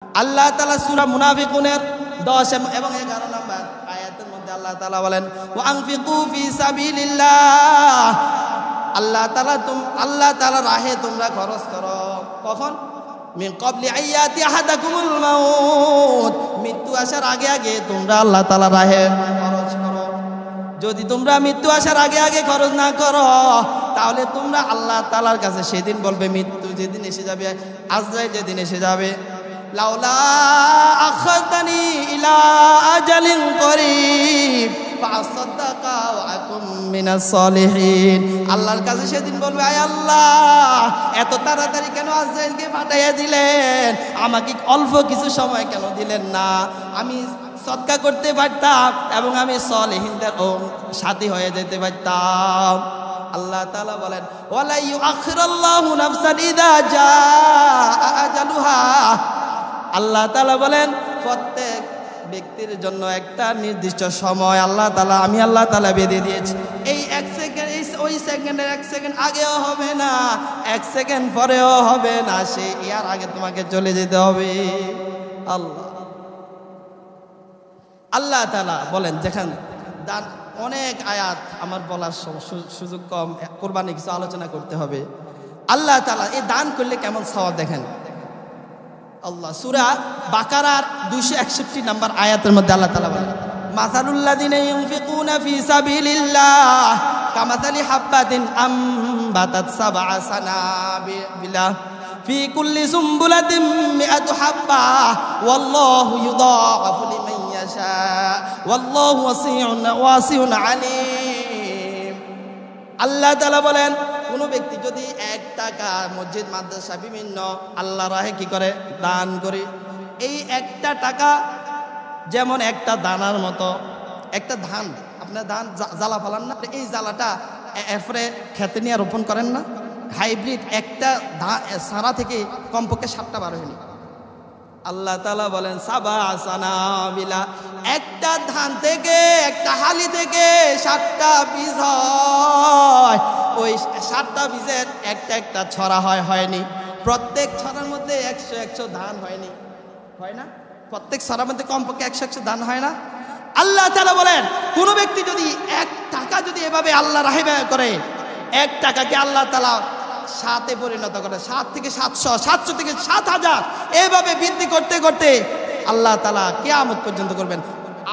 আল্লাহ তাআলা সূরা মুনাফিকুনের 10 এবং 11 নম্বর আয়াতের মধ্যে আল্লাহ তাআলা বলেন ওয়া আনফিকু ফি সাবিলিল্লাহ। আল্লাহ তাআলা রাহে তোমরা খরচ করো। কখন? মিন ক্বাবলি আইয়াতি আহাদাকুমুল মাউত, মৃত্যু আসার আগে আগে তোমরা আল্লাহ তাআলা রাহে খরচ করো। যদি তোমরা মৃত্যু আসার আগে আগে খরচ না করো তাহলে তোমরা আল্লাহ তাআলার কাছে সেদিন বলবে, মৃত্যু যেদিন এসে যাবে, আজরাইল যেদিন এসে যাবে, লাউলা আখারতানি ইলা আজালিন করিব ফাসাদাকা ওয়া আকুম মিনাস সলিহিন। আল্লাহর কাছে সেদিন বলবে, আয় আল্লাহ, এত তাড়াতাড়ি কেন আজরাইলকে পাঠাইয়া দিলেন? আমাকে অল্প কিছু সময় কেন দিলেন না? আমি সদকা করতে পারতাম এবং আমি সলিহিনদের সাথী হয়ে যেতে পারতাম। আল্লাহ তাআলা বলেন ওয়ালা ইউআখিরুল্লাহু নাফসান ইযা জাআ আজালুহা। আল্লাহ তাআলা বলেন প্রত্যেক ব্যক্তির জন্য একটা নির্দিষ্ট সময় আমি আল্লাহ তাআলা বেঁধে দিয়েছি। এই 1 সেকেন্ড, ওই সেকেন্ডের 1 সেকেন্ড আগেও হবে না, 1 সেকেন্ড পরেও হবে না, সে এর আগে তোমাকে চলে যেতে হবে। আল্লাহ তাআলা বলেন, যেখানে দান অনেক আয়াত, আমার বলার সুযোগ কম, কোরবানি কিছু আলোচনা করতে হবে। আল্লাহ তাআলা এই দান করলে কেমন সওয়াব দেখেন। আল্লাহ সূরা বাকারার 261 নম্বর আয়াতের মধ্যে আল্লাহ তাআলা বলেন মাসালুল্লাযিনা ইউনফিকুনা ফি সাবিলিল্লাহ কামাসালি হাববাতিন আমবাতাত সাবআ সানাবিলা ফি কুল্লি সুমবুলাতিন মিআতু হাব্বা ওয়াল্লাহু ইউদাঈফু লিমান ইয়াশা ওয়াল্লাহু ওয়াসিউন আলীম। আল্লাহ তাআলা বলেন, কোনো ব্যক্তি যদি 1 টাকা মসজিদ মাদ্রাসা বিভিন্ন আল্লাহ রাহে কি করে, দান করে, এই 1টা টাকা যেমন একটা দানার মতো, একটা ধান, আপনার ধান জ্বালা ফালান না, এই জ্বালাটা এরপরে খেতে নিয়ে রোপণ করেন না, হাইব্রিড একটা সারা থেকে কমপক্ষে 7টা বার হয়নি। আল্লাহ তাআলা বলেন সাবা সানাবিলা, একটা ধান থেকে, একটা হালি থেকে 7টা বীজ হয়। ওই 7টা বীজের একটা ছড়া হয়নি। প্রত্যেক ছড়ার মধ্যে 100 ধান হয়নি, হয় না? প্রত্যেক ছড়ার মধ্যে কমপক্ষে 100 ধান হয় না? আল্লাহ তাআলা বলেন, কোন ব্যক্তি যদি 1 টাকা যদি এভাবে আল্লাহ রাহে ব্যয় করে, 1 টাকাকে আল্লাহ তাআলা 7-এ পরিণত করে, 7 থেকে 700, 700 থেকে 7000, এইভাবে বৃদ্ধি করতে করতে আল্লাহ তাআলা কিয়ামত পর্যন্ত করবেন।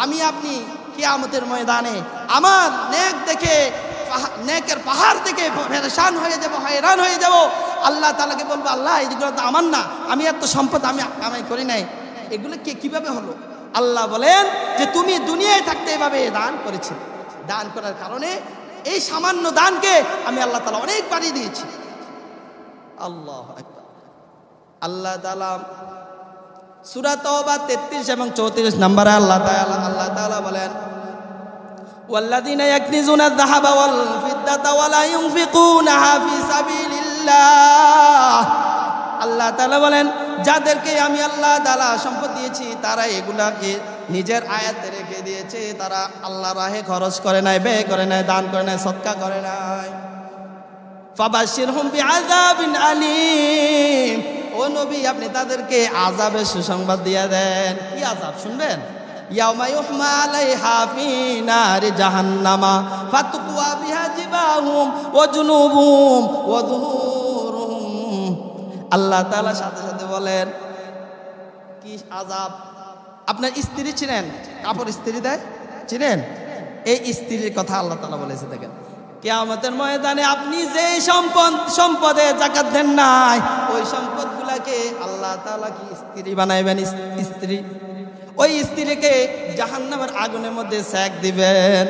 আমি আপনি কিয়ামতের ময়দানে আমার নেক দেখে, নেকের পাহাড় থেকে পেরেশান হয়ে যাব, হয়রান হয়ে যাব। আল্লাহ তাআলাকে বলবো, আল্লাহ এগুলো তো আমার না, আমি এত সম্পদ আমি করি নাই, এগুলো কিভাবে হলো? আল্লাহ বলেন যে তুমি দুনিয়ায় থাকতে এভাবে দান করেছি, দান করার কারণে এই সামান্য দানকে আমি আল্লাহ তাআলা অনেক বাড়িয়ে দিয়েছি। আল্লাহু আকবার। আল্লাহ তাআলা সূরা তাওবা 33 এবং 34 নম্বরে আল্লাহ তাআলা বলেন ওয়াল্লাযীনা ইয়াকনিজুনা আয-যাহাবা ওয়াল ফিদ্দাতা ওয়া লা ইউনফিকুনাহা ফি সাবিলিল্লাহ। আল্লাহ তাআলা বলেন, যাদেরকে আমি আল্লাহ তাআলা সম্পদ দিয়েছি তারা এগুলাকে নিজের আয়াতে রেখে দিয়েছে, তারা আল্লাহর রাহে খরচ করে নাই, ব্যয় করে নাই, দান করে নাই, সদকা করে নাই। ফাবাশশিরহুম বিআযাবিন আলীম। ও নবী, আপনি তাদেরকে আযাবের সুসংবাদ দিয়ে দেন। কি আযাব শুনবেন? ইয়াউমা ইউহমা আলাইহা ফি নারি জাহান্নামা ফাতুকওয়া বিহা জিবাহুম ওয়া জুনুবুহুম ওয়া যুহুরুহুম। আল্লাহ তাআলা সাথে সাথে বলেন কি আযাব। আপনার স্ত্রী ছিলেন, কাপড় ইস্ত্রি দেয়, চিনেন? এই স্ত্রীর কথা আল্লাহ তাআলা বলেছে। দেখেন, কিয়ামতের ময়দানে আপনি যে সম্পদে যাকাত দেন নাই, ওই সম্পদগুলাকে আল্লাহ তাআলা কি স্ত্রী বানাইবেন। স্ত্রী, ওই স্ত্রীকে জাহান্নামের আগুনের মধ্যে সেক দিবেন।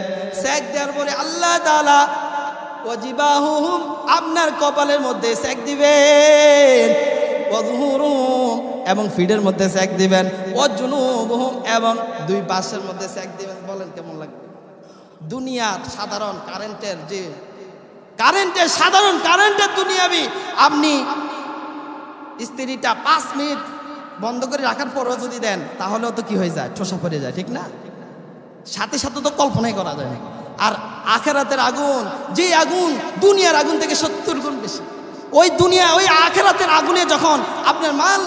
সেক দেওয়ার পরে আল্লাহ তাআলা ওয়াজিবাহুম, আপনার কপালের মধ্যে সেক দিবেন, ওয়াযুহুরুহুম, এবং ফিডের মধ্যে সেক দিবেন, ওয়াজুনুবুহুম, এবং 2 পাশের মধ্যে সেক দিবেন। বলেন কেমন লাগবে? দুনিয়ার সাধারণ কারেন্টের দুনিয়াবি আপনি স্ত্রীটা 5 মিনিট বন্ধ করে রাখার পরও যদি দেন তাহলেও তো কি হয়ে যায়, ঠোসা পড়ে যায়, ঠিক না? সাথে সাথে তো কল্পনাই করা যায় না। আর আখিরাতের আগুন, যে আগুন দুনিয়ার আগুন থেকে 70 গুণ বেশি। ওই দুনিয়া ওই আখেরাতের আগুনে যখন আপনার মাল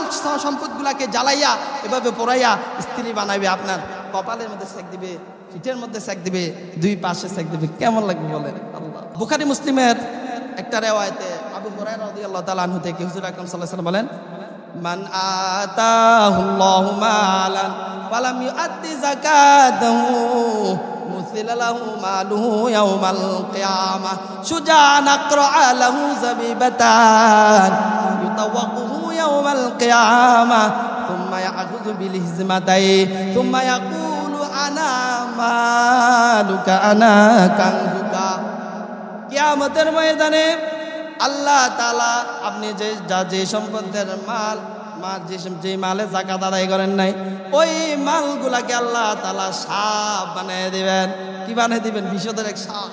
সম্পদগুলাকে জ্বালাইয়া এভাবে পোড়াইয়া স্ত্রী বানাইবে, আপনার কপালের মধ্যে সেক দিবে, পিঠের মধ্যে সেক দিবে, দুই পাশে সেক দিবে, কেমন লাগবে বলেন? আল্লাহ। বুখারী মুসলিমের একটা রিওয়ায়াতে আবু হুরায়রা রাদিয়াল্লাহু তাআলা আনহু থেকে হুজুর আকরাম সাল্লাল্লাহু আলাইহি ওয়াসাল্লাম বলেন, মান আতাহুল্লাহু মালান ফালাম ইউআদ্দি যাকাতাহু মুসিলা লাহু মালুহু ইয়াউমাল কিয়ামাহ শুজাআন আকরা লাহু যাবিবাতান ইউতাওয়াকুহু ইয়াউমাল কিয়ামাহ থুম্মা ইয়াখুযু বিল হিজমাতাই থুম্মা ইয়াকুলু আনা মালুকা আনা কানজুকা। কিয়ামতের ময়দানে আল্লাহ তাআলা আপনি যে সম্পদের যে মালে যাকাত আদায় করেন নাই, ওই মালগুলাকে আল্লাহ তাআলা সাপ বানিয়ে দিবেন। কি বানিয়ে দিবেন? বিষধর এক সাপ।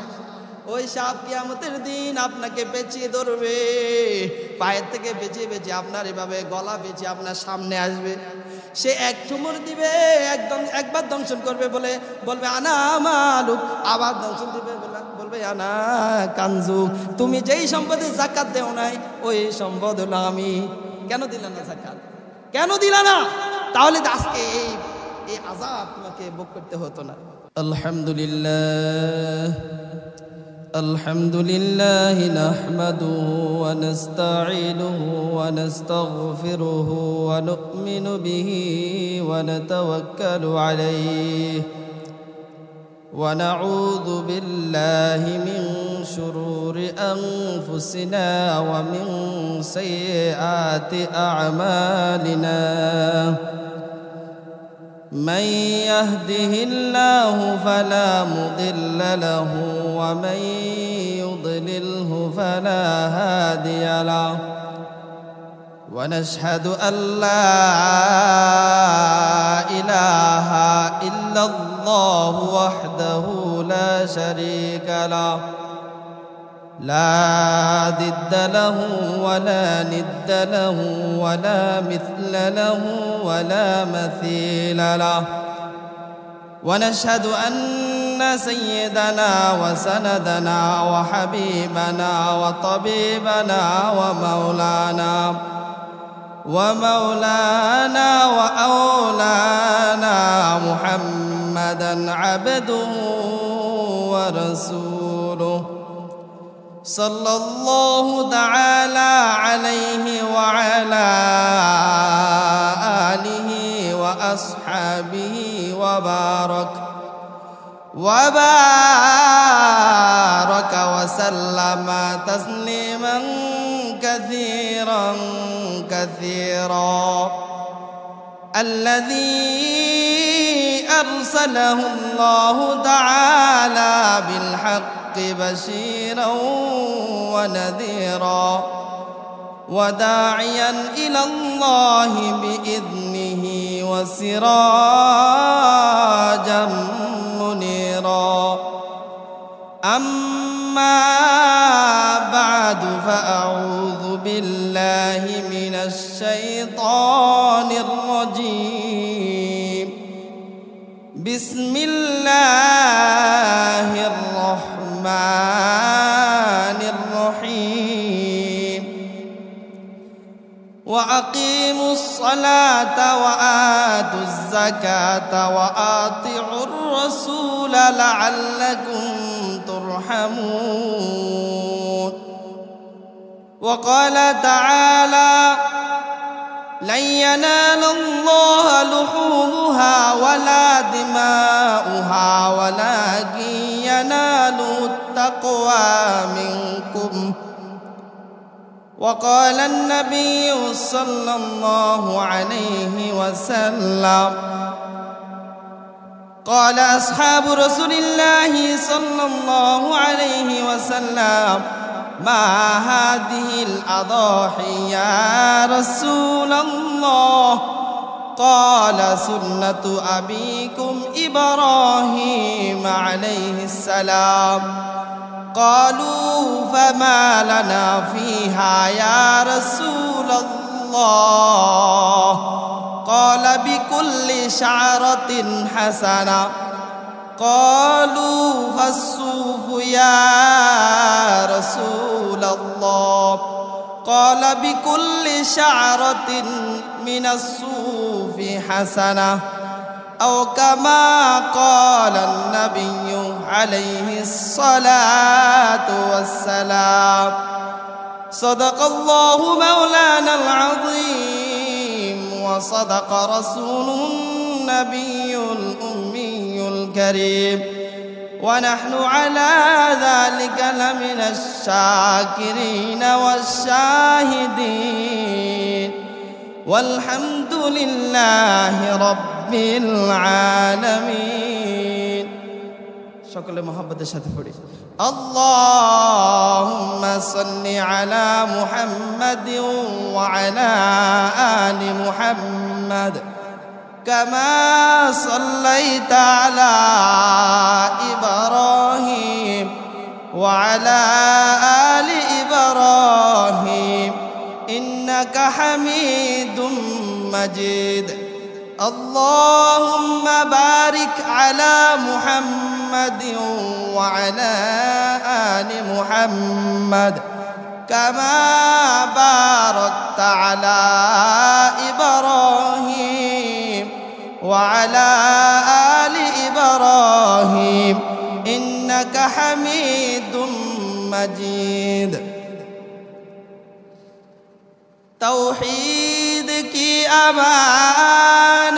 ওই সাপ কিয়ামতের দিন আপনাকে পেঁচিয়ে ধরবে, পায়ের থেকে বেঁচিয়ে বেঁচিয়ে আপনার এভাবে গলা বেঁচিয়ে আপনার সামনে আসবে। সে এক ঠুমুর দিবে, একবার দংশন করবে, বলবে আনা মালুক, আবার দংশন দিবে, বলবে আনা কানজুক। তুমি যেই সম্পদে যাকাত দেও নাই, ওই সম্পদ হলো আমি। কেন দিলা না যাকাত? কেন দিলা না? তাহলে আজকে এই আযাব তোমাকে ভোগ করতে হতো না। আলহামদুলিল্লাহ আলহামদুলিল্লাহ নাহমাদুহু ওয়া নাস্তাঈনুহু ওয়া নাস্তাগফিরুহু ওয়া নু'মিনু বিহি ওয়া নাতাওয়াক্কালু আলাইহি ওয়া নাউযু বিল্লাহি মিন শুরুরি আনফুসিনা ওয়া মিন সাইয়্যাতি আ'মালিনা। من يهده الله فلا مضل له ومن يضلله فلا هادي له ونشهد أن لا إله إلا الله وحده لا شريك له لا ضد له ولا ند له ولا مثل له ولا مثيل له ونشهد أن سيدنا وسندنا وحبيبنا وطبيبنا ومولانا وأولانا محمدا عبده ورسوله صلى الله تعالى عليه وعلى آله وأصحابه وبارك وسلم تسليما كثيرا كثيرا. الذي أرسله الله تعالى بالحق بشيرا ونذيرا وداعيا إلى الله بإذنه وسراجا منيرا. أما بعد فأعوذ بالله من الشيطان الرجيم. بسم الله الرحمن الرحيم. وأقيموا الصلاة وآتوا الزكاة وأطيعوا الرسول لعلكم ترحمون. وقال تعالى: لن ينال الله لحومها ولا دماؤها ولكن يناله التقوى منكم. وقال النبي صلى الله عليه وسلم: قال أصحاب رسول الله صلى الله عليه وسلم: ما هذه الأضاحي يا رسول الله؟ قال: سنة أبيكم إبراهيم عليه السلام. قالوا: فما لنا فيها يا رسول الله؟ قال: بكل شعرة حسنة. قالوا: فالصوف يا رسول الله؟ قال بكل شعرة من الصوف حسنة أو كما قال النبي عليه الصلاة والسلام صدق الله مولانا العظيم وصدق رسوله النبي الأمي الكريم ونحن على ذلك لمن الشاكرين والشاهدين والحمد لله رب العالمين شكرا محبة الشاتفوري اللهم صل على محمد وعلى آل محمد كما صليت على إبراهيم وعلى آل إبراهيم إنك حميد مجيد اللهم بارك على محمد وعلى آل محمد كما باركت على إبراهيم وعلى آل إبراهيم إنك حميد مجيد توحید کی امانت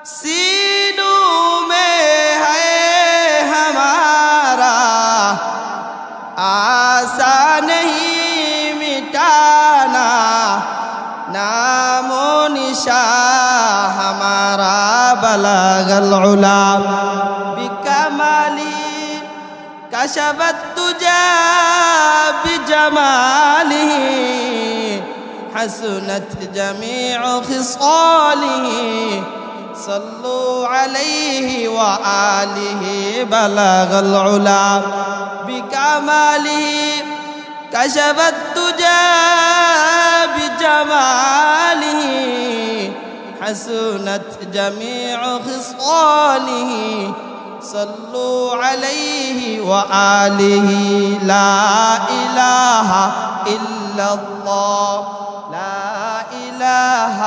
سینوں میں ہے ہمارا آسان نہیں مٹانا نام و نشان ہمارا بلغ العلا بکمالی كشف الدجى بجماله حسنت جميع خصاله صلوا عليه وآله بلغ العلا بكماله كشف الدجى بجماله حسنت جميع خصاله صلوا عليه وآله لا إله إلا الله لا إله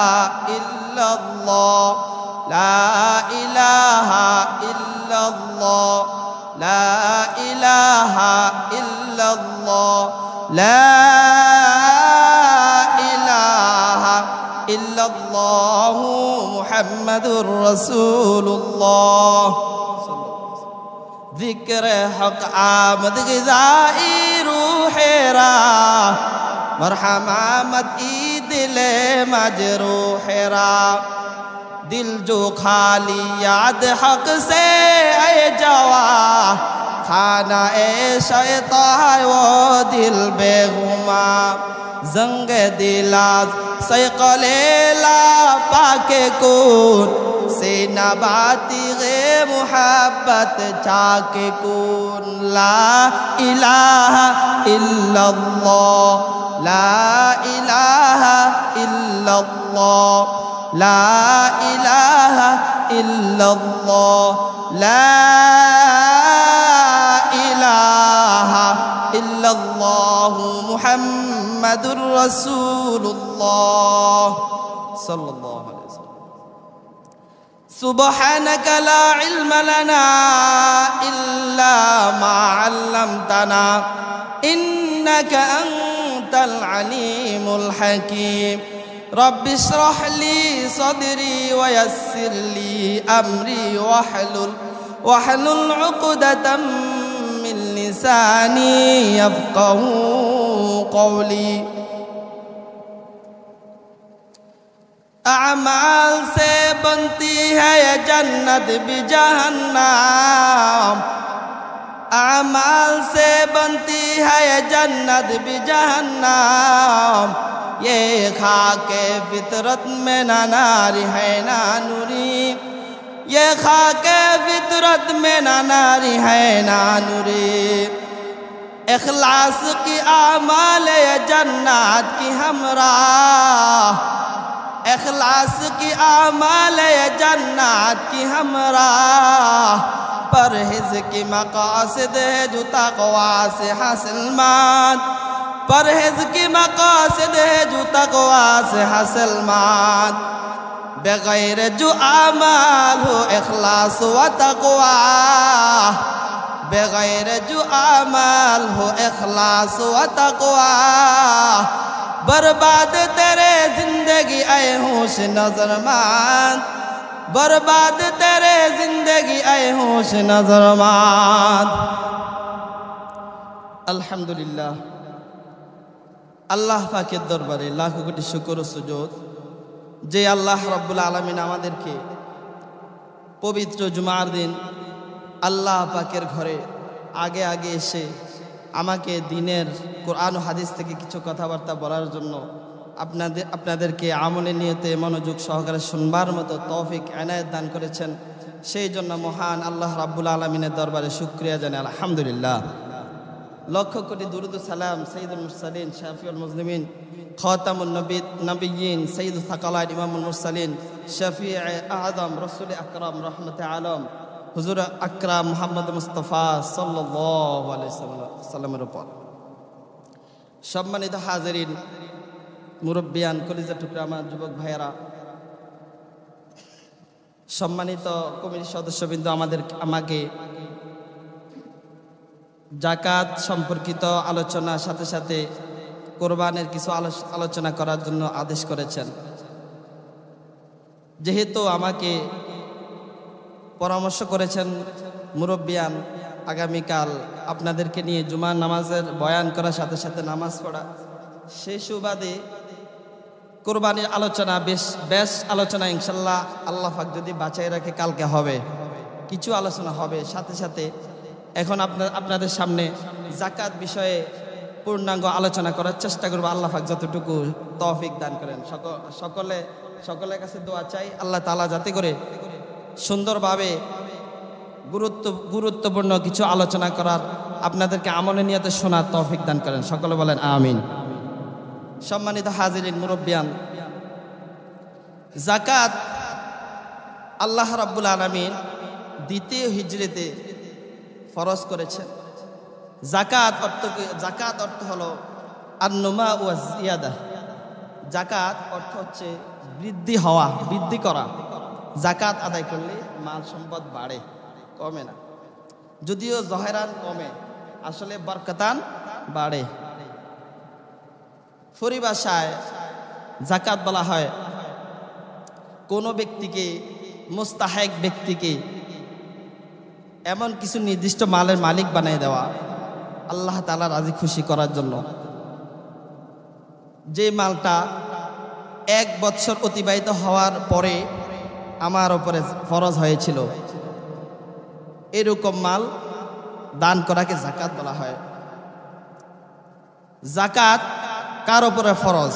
إلا الله لا إله إلا الله لا إله إلا الله لا إله إلا الله محمد رسول الله ذکر حق آمد غذائی روح را مرحم آمد ای دل مجروح را دل جو خالی یاد حق سے اے جوا خانہ اے شیطان وہ دل بے غما زنگ دلات سیقلیلا پاک کون سے نباتی غیر محبت چاک کون لا الہ الا اللہ لا الہ الا اللہ لا الہ الا اللہ لا الہ الا اللہ محمد رسول اللہ صلی اللہ علیہ وسلم سبحانك لا علم لنا إلا ما علمتنا إنك أنت العليم الحكيم رب اشرح لي صدري ويسر لي أمري واحلل عقدة من لساني يفقه قولي اعمال سے بنتی ہے یہ جنت بھی جہنم اعمال سے بنتی ہے یہ جنت بھی جہنم یہ خاک فطرت میں نہ ناری ہے نہ نوری یہ خاک فطرت میں نہ ناری ہے نہ نوری اخلاص کی اعمال یہ جنت کی ہمراہ اخلاص کی اعمال جنات کی ہمراہ پرہیز کی مقاصد ہے جو تقوی سے حاصل مات परहेज की मकासद है जो तकवा से हासिल मान बगैर जो आमाल हो इखलास व तकवा बगैर जो आमाल हो इखलास व तकवा बर्बाद तेरे जिंदगी आए होश नजर मान बर्बाद तेरे जिंदगी आए होश नजर मान। अल्हम्दुलिल्लाह আল্লাহ পাকের দরবারে লাখ কোটি শুকর ও সুজুদ যে আল্লাহ রাব্বুল আলামিন আমাদেরকে পবিত্র জুমার দিন আল্লাহ পাকের ঘরে আগে আগে এসে আমাকে দিনের কোরআন ও হাদিস থেকে কিছু কথাবার্তা বলার জন্য আপনাদেরকে আমলে নিয়তে মনোযোগ সহকারে শুনবার মতো তৌফিক এনায়েত দান করেছেন। সেই জন্য মহান আল্লাহ রাব্বুল আলামিনের দরবারে শুকরিয়া জানাই আলহামদুলিল্লাহ। লক্ষ কোটি দুরুদ সালাম সৈয়দুল মুরসালিন শাফিউল মুজলিমিন খাতামুন নবিয়্যিন সৈয়দুল সাকালাইন ইমামুল মুরসালিন শফিয়ে আযম রাসূল আকরাম রাহমাতে আলম হুজুর আকরাম মুহাম্মদ মুস্তাফা সাল্লাল্লাহু আলাইহি সাল্লামের উপর। সম্মানিত হাজিরিন, মুরব্বিয়ান, কলিজা টুকরা আমার যুবক ভাইয়েরা, সম্মানিত কমিটির সদস্যবৃন্দ, আমাকে জাকাত সম্পর্কিত আলোচনার সাথে সাথে কোরবানের কিছু আলোচনা করার জন্য আদেশ করেছেন। যেহেতু আমাকে পরামর্শ করেছেন মুরব্বিয়ান আগামীকাল আপনাদেরকে নিয়ে জুমার নামাজের বয়ান করার সাথে সাথে নামাজ পড়া, সেই সুবাদে কোরবানির আলোচনা বেশ আলোচনা ইনশাল্লাহ আল্লাহ পাক যদি বাঁচাই রাখে কালকে হবে, কিছু আলোচনা হবে। সাথে সাথে এখন আপনাদের সামনে জাকাত বিষয়ে পূর্ণাঙ্গ আলোচনা করার চেষ্টা করব। আল্লাহ পাক যতটুকু তৌফিক দান করেন। সকলের কাছে দোয়া চাই আল্লাহ তাআলা যাতে করে সুন্দরভাবে গুরুত্বপূর্ণ কিছু আলোচনা করার আপনাদেরকে আমলে নিয়তে শোনার তৌফিক দান করেন। সকলে বলেন আমিন। সম্মানিত হাজিরিন, মুরব্বিয়ান, জাকাত আল্লাহ রাব্বুল আলামিন দ্বিতীয় হিজরিতে ফরজ করেছেন। জাকাত অর্থ হলো আন-নুমা ওয়া জিয়াদা। জাকাত অর্থ হচ্ছে বৃদ্ধি হওয়া, বৃদ্ধি করা। জাকাত আদায় করলে মাল সম্পদ বাড়ে, কমে না। যদিও জহেরান কমে, আসলে বরকতান বাড়ে। পরিভাষায় জাকাত বলা হয় কোনো ব্যক্তিকে, মুস্তাহিক ব্যক্তিকে এমন কিছু নির্দিষ্ট মালের মালিক বানিয়ে দেওয়া আল্লাহ তাআলা রাজি খুশি করার জন্য। যে মালটা 1 বছর অতিবাহিত হওয়ার পরে আমার উপরে ফরজ হয়েছিল, এরকম মাল দান করাকে জাকাত বলা হয়। জাকাত কার উপরে ফরজ?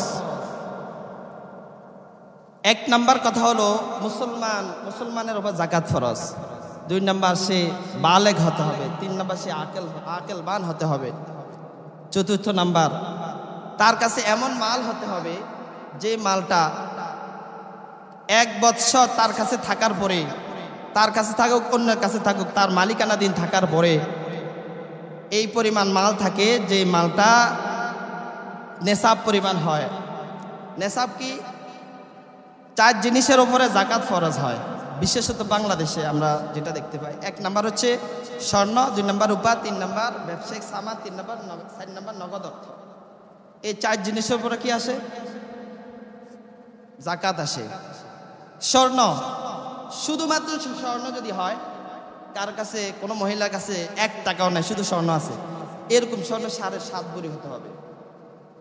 1 নাম্বার কথা হলো মুসলমানের উপর জাকাত ফরজ। 2 নাম্বার সে বালেগ হতে হবে। 3 নাম্বার সে আকেলবান হতে হবে। 4র্থ নাম্বার তার কাছে এমন মাল হতে হবে যে মালটা 1 বছর তার কাছে থাকার পরে, তার কাছে থাকুক অন্যের কাছে থাকুক, তার মালিকানাধীন থাকার পরে এই পরিমাণ মাল থাকে যে মালটা নেশাব পরিমাণ হয়। নেশাব কি? 4 জিনিসের উপরে জাকাত ফরজ হয়, বিশেষত বাংলাদেশে আমরা যেটা দেখতে পাই। 1 নাম্বার হচ্ছে স্বর্ণ, 2 নাম্বার রূপা, 3 নাম্বার ব্যবসায়িক সামান, 4 নাম্বার নগদ অর্থ। এই 4 জিনিসের উপরে কি আসে? জাকাত আসে। স্বর্ণ, শুধুমাত্র স্বর্ণ যদি হয়, কার কাছে কোনো মহিলার কাছে 1 টাকাও নাই, শুধু স্বর্ণ আছে, এরকম স্বর্ণ 7.5 ভরি হতে হবে।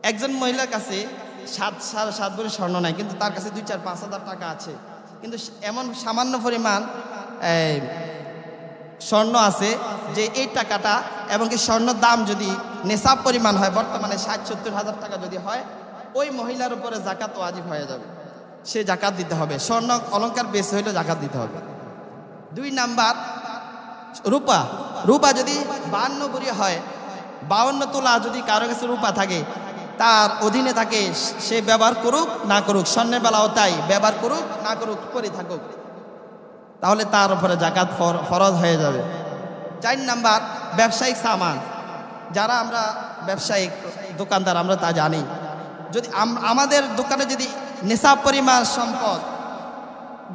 একজন মহিলার কাছে 7.5 ভরি স্বর্ণ নাই, কিন্তু তার কাছে 2-4-5 হাজার টাকা আছে, কিন্তু এমন সামান্য পরিমাণ স্বর্ণ আছে যে এই টাকাটা এবং কি স্বর্ণের দাম যদি নেশাব পরিমাণ হয়, বর্তমানে 60-70 হাজার টাকা যদি হয়, ওই মহিলার উপরে জাকাত ওয়াজিব হয়ে যাবে, সে জাকাত দিতে হবে। স্বর্ণ অলংকার বেশি হইলে জাকাত দিতে হবে। 2 নাম্বার রূপা। রূপা যদি 52 ভরি হয়, 52 তোলা যদি কারো কাছে রূপা থাকে, তার অধীনে থাকে, সে ব্যবহার করুক না করুক, স্বর্ণের বেলাও তাই, ব্যবহার করুক না করুক, করে থাকুক, তাহলে তার উপরে জাকাত ফরজ হয়ে যাবে। 4 নাম্বার ব্যবসায়িক সামান। যারা আমরা ব্যবসায়িক দোকানদার আমরা তা জানি, যদি আমাদের দোকানে যদি নেশাব পরিমাণ সম্পদ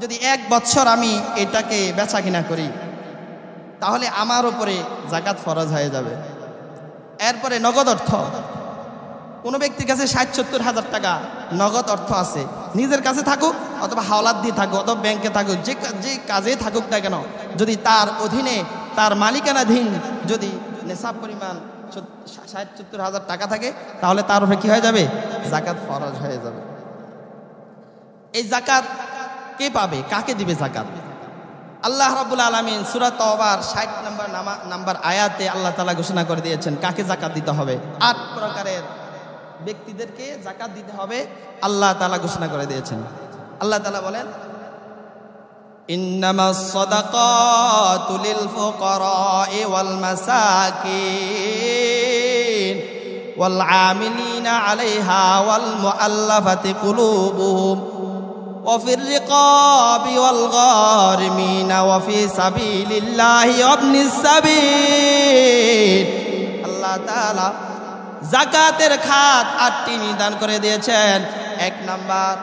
যদি 1 বছর আমি এটাকে বেচা কিনা করি, তাহলে আমার উপরে যাকাত ফরজ হয়ে যাবে। এরপরে নগদ অর্থ, কোনো ব্যক্তির কাছে 60-70 হাজার টাকা নগদ অর্থ আছে, নিজের কাছে থাকুক অথবা হাওলাত দিয়ে থাকুক অথবা ব্যাংকে থাকুক, যে কাজে থাকুক না কেন, যদি তার অধীনে তার মালিকানাধীন যদি নেশাব পরিমাণ 60-70 হাজার টাকা থাকে, তাহলে তার উপরে কি হয়ে যাবে? যাকাত ফরজ হয়ে যাবে। এই যাকাত কে পাবে? কাকে দিবে যাকাত? আল্লাহ রাব্বুল আলামিন সূরা তাওবার 60 নম্বর আয়াতে আল্লাহ তাআলা ঘোষণা করে দিয়েছেন কাকে যাকাত দিতে হবে। 8 প্রকারের ব্যক্তিদেরকে যাকাত দিতে হবে আল্লাহ তাআলা ঘোষণা করে দিয়েছেন। আল্লাহ তাআলা বলেন, ইন্নামাস সাদাকাতু লিল ফুকারা'i ওয়াল মাসাকিন ওয়াল আমিলিনা আলাইহা ওয়াল মুআল্লাফাতি কুলুবুহুম ওয়া ফির রিকাবি ওয়াল গারিমিনা ওয়া ফি সাবিলিল্লাহি ওয়াবনিস সাবিল। আল্লাহ তাআলা যাকাতের খাত 8টি নির্ধারণ করে দিয়েছেন। 1 নাম্বার,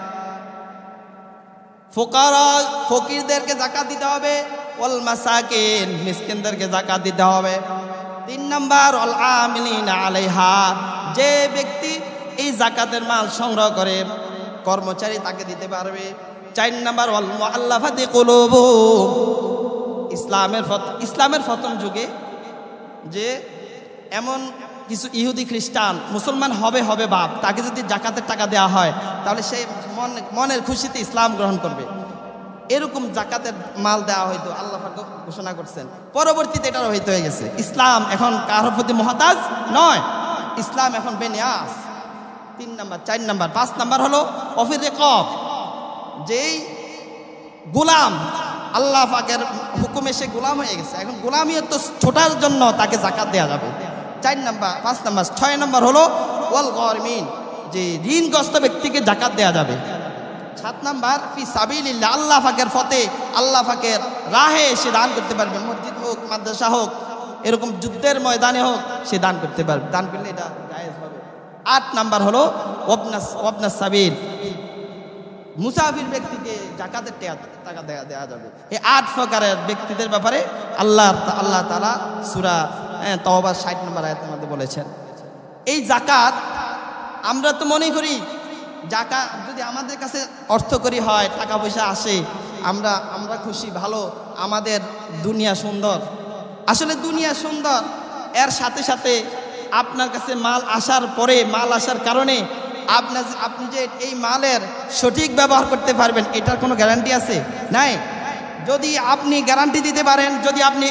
ফুকারা ফকিরদেরকে যাকাত দিতে হবে, ওয়াল মাসাকিন মিসকিনদেরকে যাকাত দিতে হবে। 3 নাম্বার, ওয়াল আমিলিনা আলাইহা যে ব্যক্তি এই যাকাতের মাল সংগ্রহ করে কর্মচারী তাকে দিতে পারবে। 4 নাম্বার, ওয়াল মুআল্লাফাতি কুলুবুহুম ইসলামের প্রথম যুগে যে এমন কিছু ইহুদি খ্রিস্টান মুসলমান হবে বাপ, তাকে যদি যাকাতের টাকা দেওয়া হয় তাহলে সে মনের খুশিতে ইসলাম গ্রহণ করবে, এরকম যাকাতের মাল দেওয়া হয়তো আল্লাহ পাক ঘোষণা করছেন। পরবর্তীতে এটা হইতে হয়ে গেছে। ইসলাম এখন কারোর প্রতি মুহতাজ নয়, ইসলাম এখন বেনিয়াস। 3 নাম্বার, 4 নাম্বার, 5 নাম্বার হলো অফির রিকাব, যেই গোলাম আল্লাহ পাকের হুকুমে সে গোলাম হয়ে গেছে, এখন গোলামিয়ত ছোটার জন্য তাকে যাকাত দেওয়া যাবে। 4 নাম্বার, 5 নাম্বার। 6 নাম্বার হলো ওয়াল গারিমিন, যে ঋণগ্রস্ত ব্যক্তিকে যাকাত দেওয়া যাবে। 7 নাম্বার, ফি সাবিলিল্লাহ আল্লাহ পাকের পথে আল্লাহ পাকের রাহে সে দান করতে পারবে, মসজিদ হোক মাদ্রাসা হোক এরকম যুদ্ধের ময়দানে হোক সে দান করতে পারবে, দান করলে এটা জায়েজ হবে। 8 নাম্বার হলো ওয়াবনাস সাবিল, মুসাফির ব্যক্তিকে যাকাতের টাকা দেওয়া যাবে। এই 8 প্রকারের ব্যক্তিদের ব্যাপারে আল্লাহ তাআলা সূরা তাওবার 60 নম্বর আয়াতের মধ্যে বলেছেন। এই যাকাত আমরা তো মনে করি যাকাত যদি আমাদের কাছে অর্থকরী হয়, টাকা পয়সা আসে, আমরা খুশি, ভালো, আমাদের দুনিয়া সুন্দর। আসলে দুনিয়া সুন্দর, এর সাথে সাথে আপনার কাছে মাল আসার পরে, মাল আসার কারণে আপনি যে এই মালের সঠিক ব্যবহার করতে পারবেন এটার কোনো গ্যারান্টি আছে? নাই। যদি আপনি গ্যারান্টি দিতে পারেন, যদি আপনি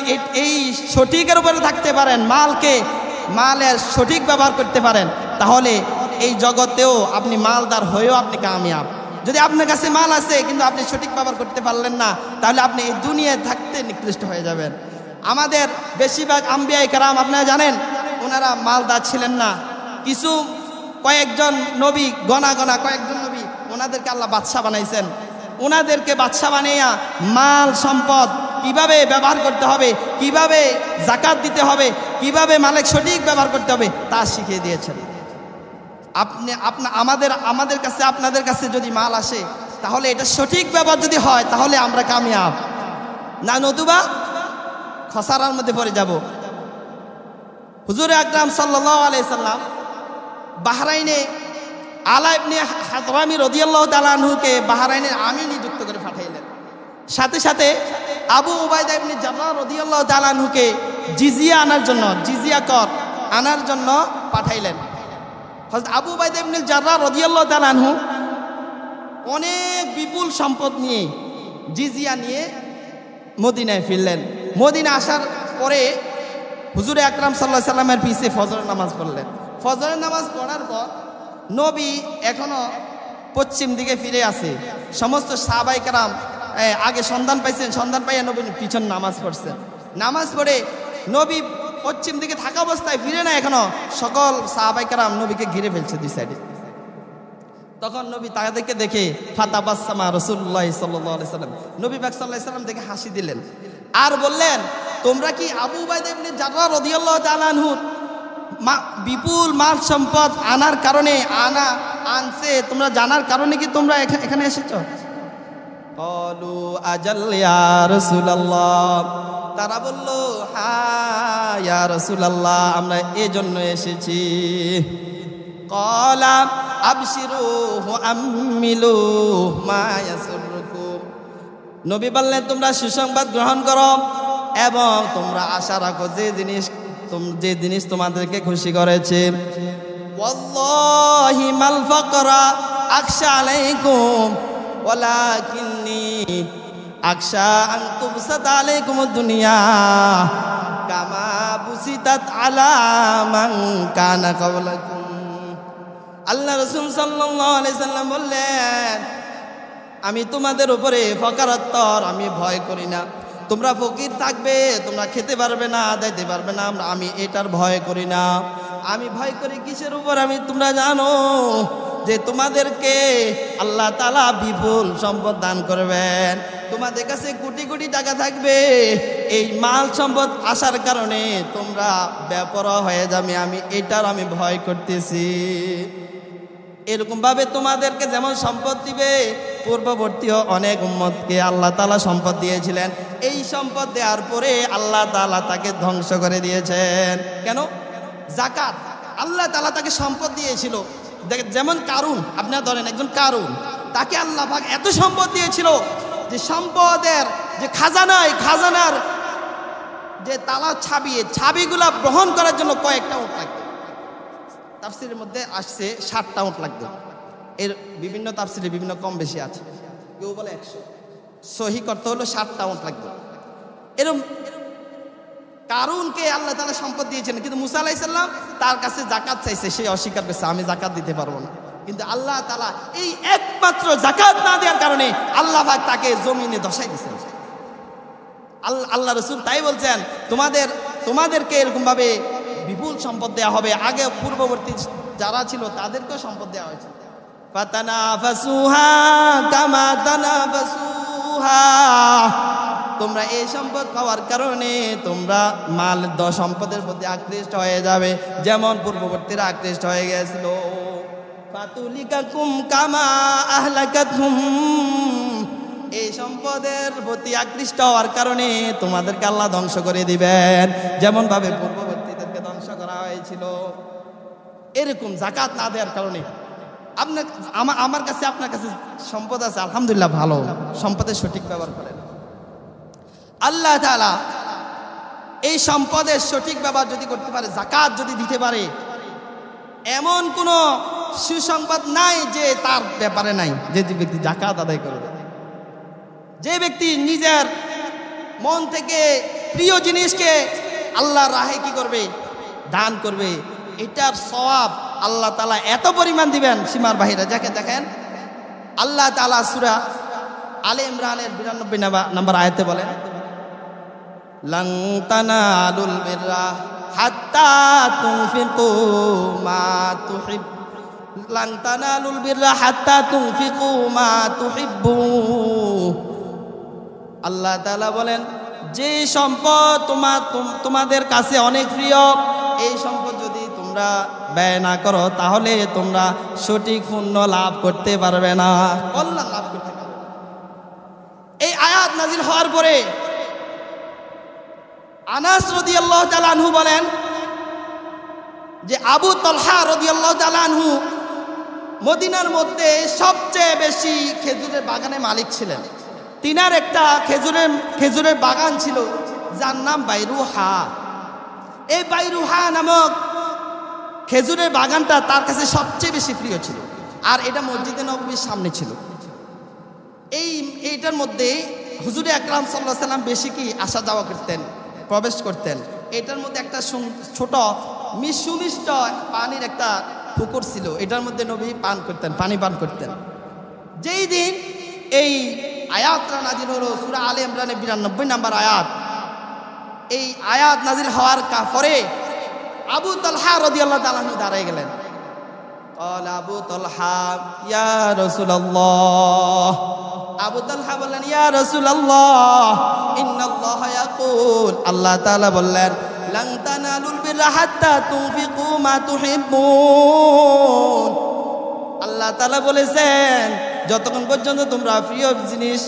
এই সঠিকের উপরে থাকতে পারেন, মালের সঠিক ব্যবহার করতে পারেন, তাহলে এই জগতেও আপনি মালদার হয়েও আপনি কামিয়াব। যদি আপনার কাছে মাল আছে কিন্তু আপনি সঠিক ব্যবহার করতে পারলেন না, তাহলে আপনি এই দুনিয়ায় থাকতে নিকৃষ্ট হয়ে যাবেন। আমাদের বেশিরভাগ আম্বিয়া কেরাম আপনারা জানেন ওনারা মালদার ছিলেন না। কিছু কয়েকজন নবী, গনা কয়েকজন নবী, ওনাদেরকে আল্লাহ বাদশা বানাইছেন। ওনাদেরকে বাদশা বানাইয়া মাল সম্পদ কিভাবে ব্যবহার করতে হবে, কিভাবে যাকাত দিতে হবে, কিভাবে মালের সঠিক ব্যবহার করতে হবে তা শিখিয়ে দিয়েছেন। আমাদের কাছে, আপনাদের কাছে যদি মাল আসে তাহলে এটা সঠিক ব্যবহার যদি হয় তাহলে আমরা কামিয়াব, না নতুবা খসারার মধ্যে পড়ে যাব। হুজুর আকরাম সাল্লাল্লাহু আলাইহি সাল্লাম বাহরাইনে আলা ইবনে হাদরামি রাদিয়াল্লাহু তাআলা আনহুকে বাহরাইনের আমির নিযুক্ত করে পাঠাইলেন। সাথে সাথে আবু উবাইদা ইবনে জাররাহ রাদিয়াল্লাহু তাআলা আনহুকে জিজিয়া কর আনার জন্য পাঠাইলেন। হযরত আবু উবাইদা ইবনে জাররাহ রাদিয়াল্লাহু তাআলা আনহু অনেক বিপুল সম্পদ নিয়ে, জিজিয়া নিয়ে মদিনায় ফিরলেন। মদিনা আসার পরে হুজুর আকরাম সাল্লাল্লাহু আলাইহি সাল্লামের পিছে ফজরের নামাজ পড়লেন। ফজরের নামাজ পড়ার পর নবী এখনো পশ্চিম দিকে ফিরে আছে। সমস্ত সাহাবায়ে কেরাম আগে সন্ধান পাইছেন, সন্ধান পাইয়া নবীর পিছন নামাজ পড়ছেন। নামাজ পড়ে নবী পশ্চিম দিকে থাকা অবস্থায় ফিরে না এখনো, সকল সাহাবায়ে কেরাম নবীকে ঘিরে ফেলছে দুই সাইডে। তখন নবী তাদেরকে দেখে ফাতাবাসসামা রাসূলুল্লাহ সাল্লাল্লাহু আলাইহি সাল্লাম, নবী পাক সাল্লাল্লাহু আলাইহি সাল্লাম দেখে হাসি দিলেন আর বললেন, তোমরা কি আবু উবাইদা ইবনে জাররাহ রাদিয়াল্লাহু তাআলা আনহু বিপুল মাল সম্পদ আনার কারণে আনছে, তোমরা জানার কারণে কি তোমরা এখানে এসেছো? ক্বালু আজাল ইয়া রাসূলুল্লাহ, তারা বলল হ্যাঁ ইয়া রাসূলুল্লাহ, আমরা এজন্য এসেছি। ক্বালা আবশিরু ওয়া আমিলু মা ইয়াসুরুকুম, নবী বললেন তোমরা সুসংবাদ গ্রহণ করো এবং তোমরা আশা রাখো যে জিনিস তোমাদেরকে খুশি করেছে। ওয়াল্লাহি মাল ফাকরা আখশা আলাইকুম ওয়ালাকিন্নী আখশা আন তুবসাত আলাইকুমুদ দুনিয়া কামা বুসিতাত আলা মান কানা ক্বাবলাকুম। আল্লাহ রাসূল সাল্লাল্লাহু আলাইহি সাল্লাম বললেন, আমি তোমাদের উপরে ফকরাত্তর আমি ভয় করি না। তোমরা ফকির থাকবে, তোমরা খেতে পারবে না, দিতে পারবে না, আমি এটার ভয় করি না। আমি ভয় করি কিসের উপর? তোমরা জানো যে তোমাদেরকে আল্লাহ তাআলা বিপুল সম্পদ দান করবেন, তোমাদের কাছে কোটি কোটি টাকা থাকবে, এই মাল সম্পদ আসার কারণে তোমরা বেপরোয়া হয়ে যাবে, এটার আমি ভয় করতেছি। এরকম ভাবে তোমাদেরকে যেমন সম্পদ দিবে, পূর্ববর্তীও অনেক উম্মতকে আল্লাহ তাআলা সম্পদ দিয়েছিলেন, এই সম্পদ দেওয়ার পরে আল্লাহ তাআলা তাকে ধ্বংস করে দিয়েছেন। কেন? যাকাত। আল্লাহ তাআলা তাকে সম্পদ দিয়েছিল, যেমন কারুন, আপনারা ধরেন একজন কারুন, তাকে আল্লাহ পাক এত সম্পদ দিয়েছিল যে সম্পদের যে খাজানার যে তালা ছাবিগুলা গ্রহণ করার জন্য কয়েকটা উট লাগবে। তাফসিরের মধ্যে আসছে 60টা উট লাগবে, এর বিভিন্ন তাফসিরে বিভিন্ন কম বেশি আছে, কেউ বলে 100, সহি করতে হলো 60টা উট লাগবে। এরকম কারুনকে আল্লাহ তাআলা সম্পদ দিয়েছিলেন, কিন্তু মুসা আলাইহিস সালাম তার কাছে যাকাত চাইছে, সে অস্বীকার করছে, আমি যাকাত দিতে পারবো না। কিন্তু আল্লাহ তাআলা এই একমাত্র যাকাত না দেওয়ার কারণে আল্লাহ পাক তাকে জমিনে ধসাই দিয়েছেন। আল্লাহ রাসূল তাই বলছেন, তোমাদেরকে এরকম ভাবে বিপুল সম্পদ দেওয়া হবে। আগে পূর্ববর্তী যারা ছিল তাদেরকেও সম্পদ দেওয়া হয়েছে। ফাতানাফাসুহা কামা তানাফাসুহা, তোমরা এই সম্পদ পাওয়ার কারণে তোমরা মাল সম্পদের প্রতি আকৃষ্ট হয়ে যাবে, যেমন পূর্ববর্তীরা আকৃষ্ট হয়ে গিয়েছিল। ফাতুলিকাকুম কামা আহলাকাতহুম, এই সম্পদের প্রতি আকৃষ্ট হওয়ার কারণে তোমাদেরকে আল্লাহ ধ্বংস করে দিবেন, যেমন ভাবে পূর্ববর্তীদেরকে ধ্বংস করা হয়েছিল। এরকম যাকাত না দেওয়ার কারণে আমার কাছে আপনার কাছে সম্পদ আছে, আলহামদুলিল্লাহ, ভালো সম্পদের সঠিক ব্যবহার করেন। আল্লাহ তাআলা এই সম্পদের সঠিক ব্যবহার যদি করতে পারে, যাকাত যদি দিতে পারে, এমন কোন সুসংবাদ নাই যে তার ব্যাপারে নাই। যে ব্যক্তি যাকাত আদায় করবে, যে ব্যক্তি নিজের মন থেকে প্রিয় জিনিসকে আল্লাহর রাহে কি করবে, দান করবে, এটার সওয়াব আল্লাহ তাআলা এত পরিমাণ দিবেন সীমার বাহিরে। যাকে দেখেন আল্লাহ তাআলা সূরা আলে ইমরানের 92 নম্বর আয়াতে বলেন, লান তানালুল বিররা হাত্তা তুনফিকু মা তুহিব, লান তানালুল বিররা হাত্তা তুনফিকু মা তুহিব্বু। আল্লাহ তাআলা বলেন, যে সম্পদ তোমাদের কাছে অনেক প্রিয়, এই সম্পদ যদি তোমরা ব্যয় না করো তাহলে তোমরা সঠিক পুণ্য লাভ করতে পারবে না, কল্যাণ লাভ করতে পারবে না। এই আয়াত নাজিল হওয়ার পরে আনাস রাদিয়াল্লাহু তাআলা আনহু বলেন যে আবু তালহা রাদিয়াল্লাহু তাআলা আনহু মদিনার মধ্যে সবচেয়ে বেশি খেজুরের বাগানের মালিক ছিলেন। তিনার একটা খেজুরের বাগান ছিল যার নাম বাইরুহা। এই বাইরুহা নামক খেজুরের বাগানটা তার কাছে সবচেয়ে বেশি প্রিয় ছিল, আর এটা মসজিদে নববীর সামনে ছিল। এইটার মধ্যে হুজুরে আকরাম সাল্লাল্লাহু আলাইহি সাল্লাম বেশি কি আসা যাওয়া করতেন, প্রবেশ করতেন। এটার মধ্যে একটা ছোট সুমিষ্ট পানির একটা পুকুর ছিল, এটার মধ্যে নবী পানি পান করতেন। যেই দিন এই আয়াতটা নাজিল হলো, সূরা আলে ইমরানের 92 নম্বর আয়াত, এই আয়াত নাজিল হওয়ার পরে আবু তালহা রাদিয়াল্লাহু তাআলা দাঁড়িয়ে গেলেন। ক্বালা আবু তালহা ইয়া রাসূলুল্লাহ, আবু তালহা বললেন ইয়া রাসূলুল্লাহ ইন্নাল্লাহা ইয়াকুল, আল্লাহ তাআলা বললেন লান তানালুল বিররা হাত্তা তুনফিকু মা তুহিব্বুন। আল্লাহ তাআলা বলেছেন যতক্ষণ পর্যন্ত তোমরা প্রিয় জিনিস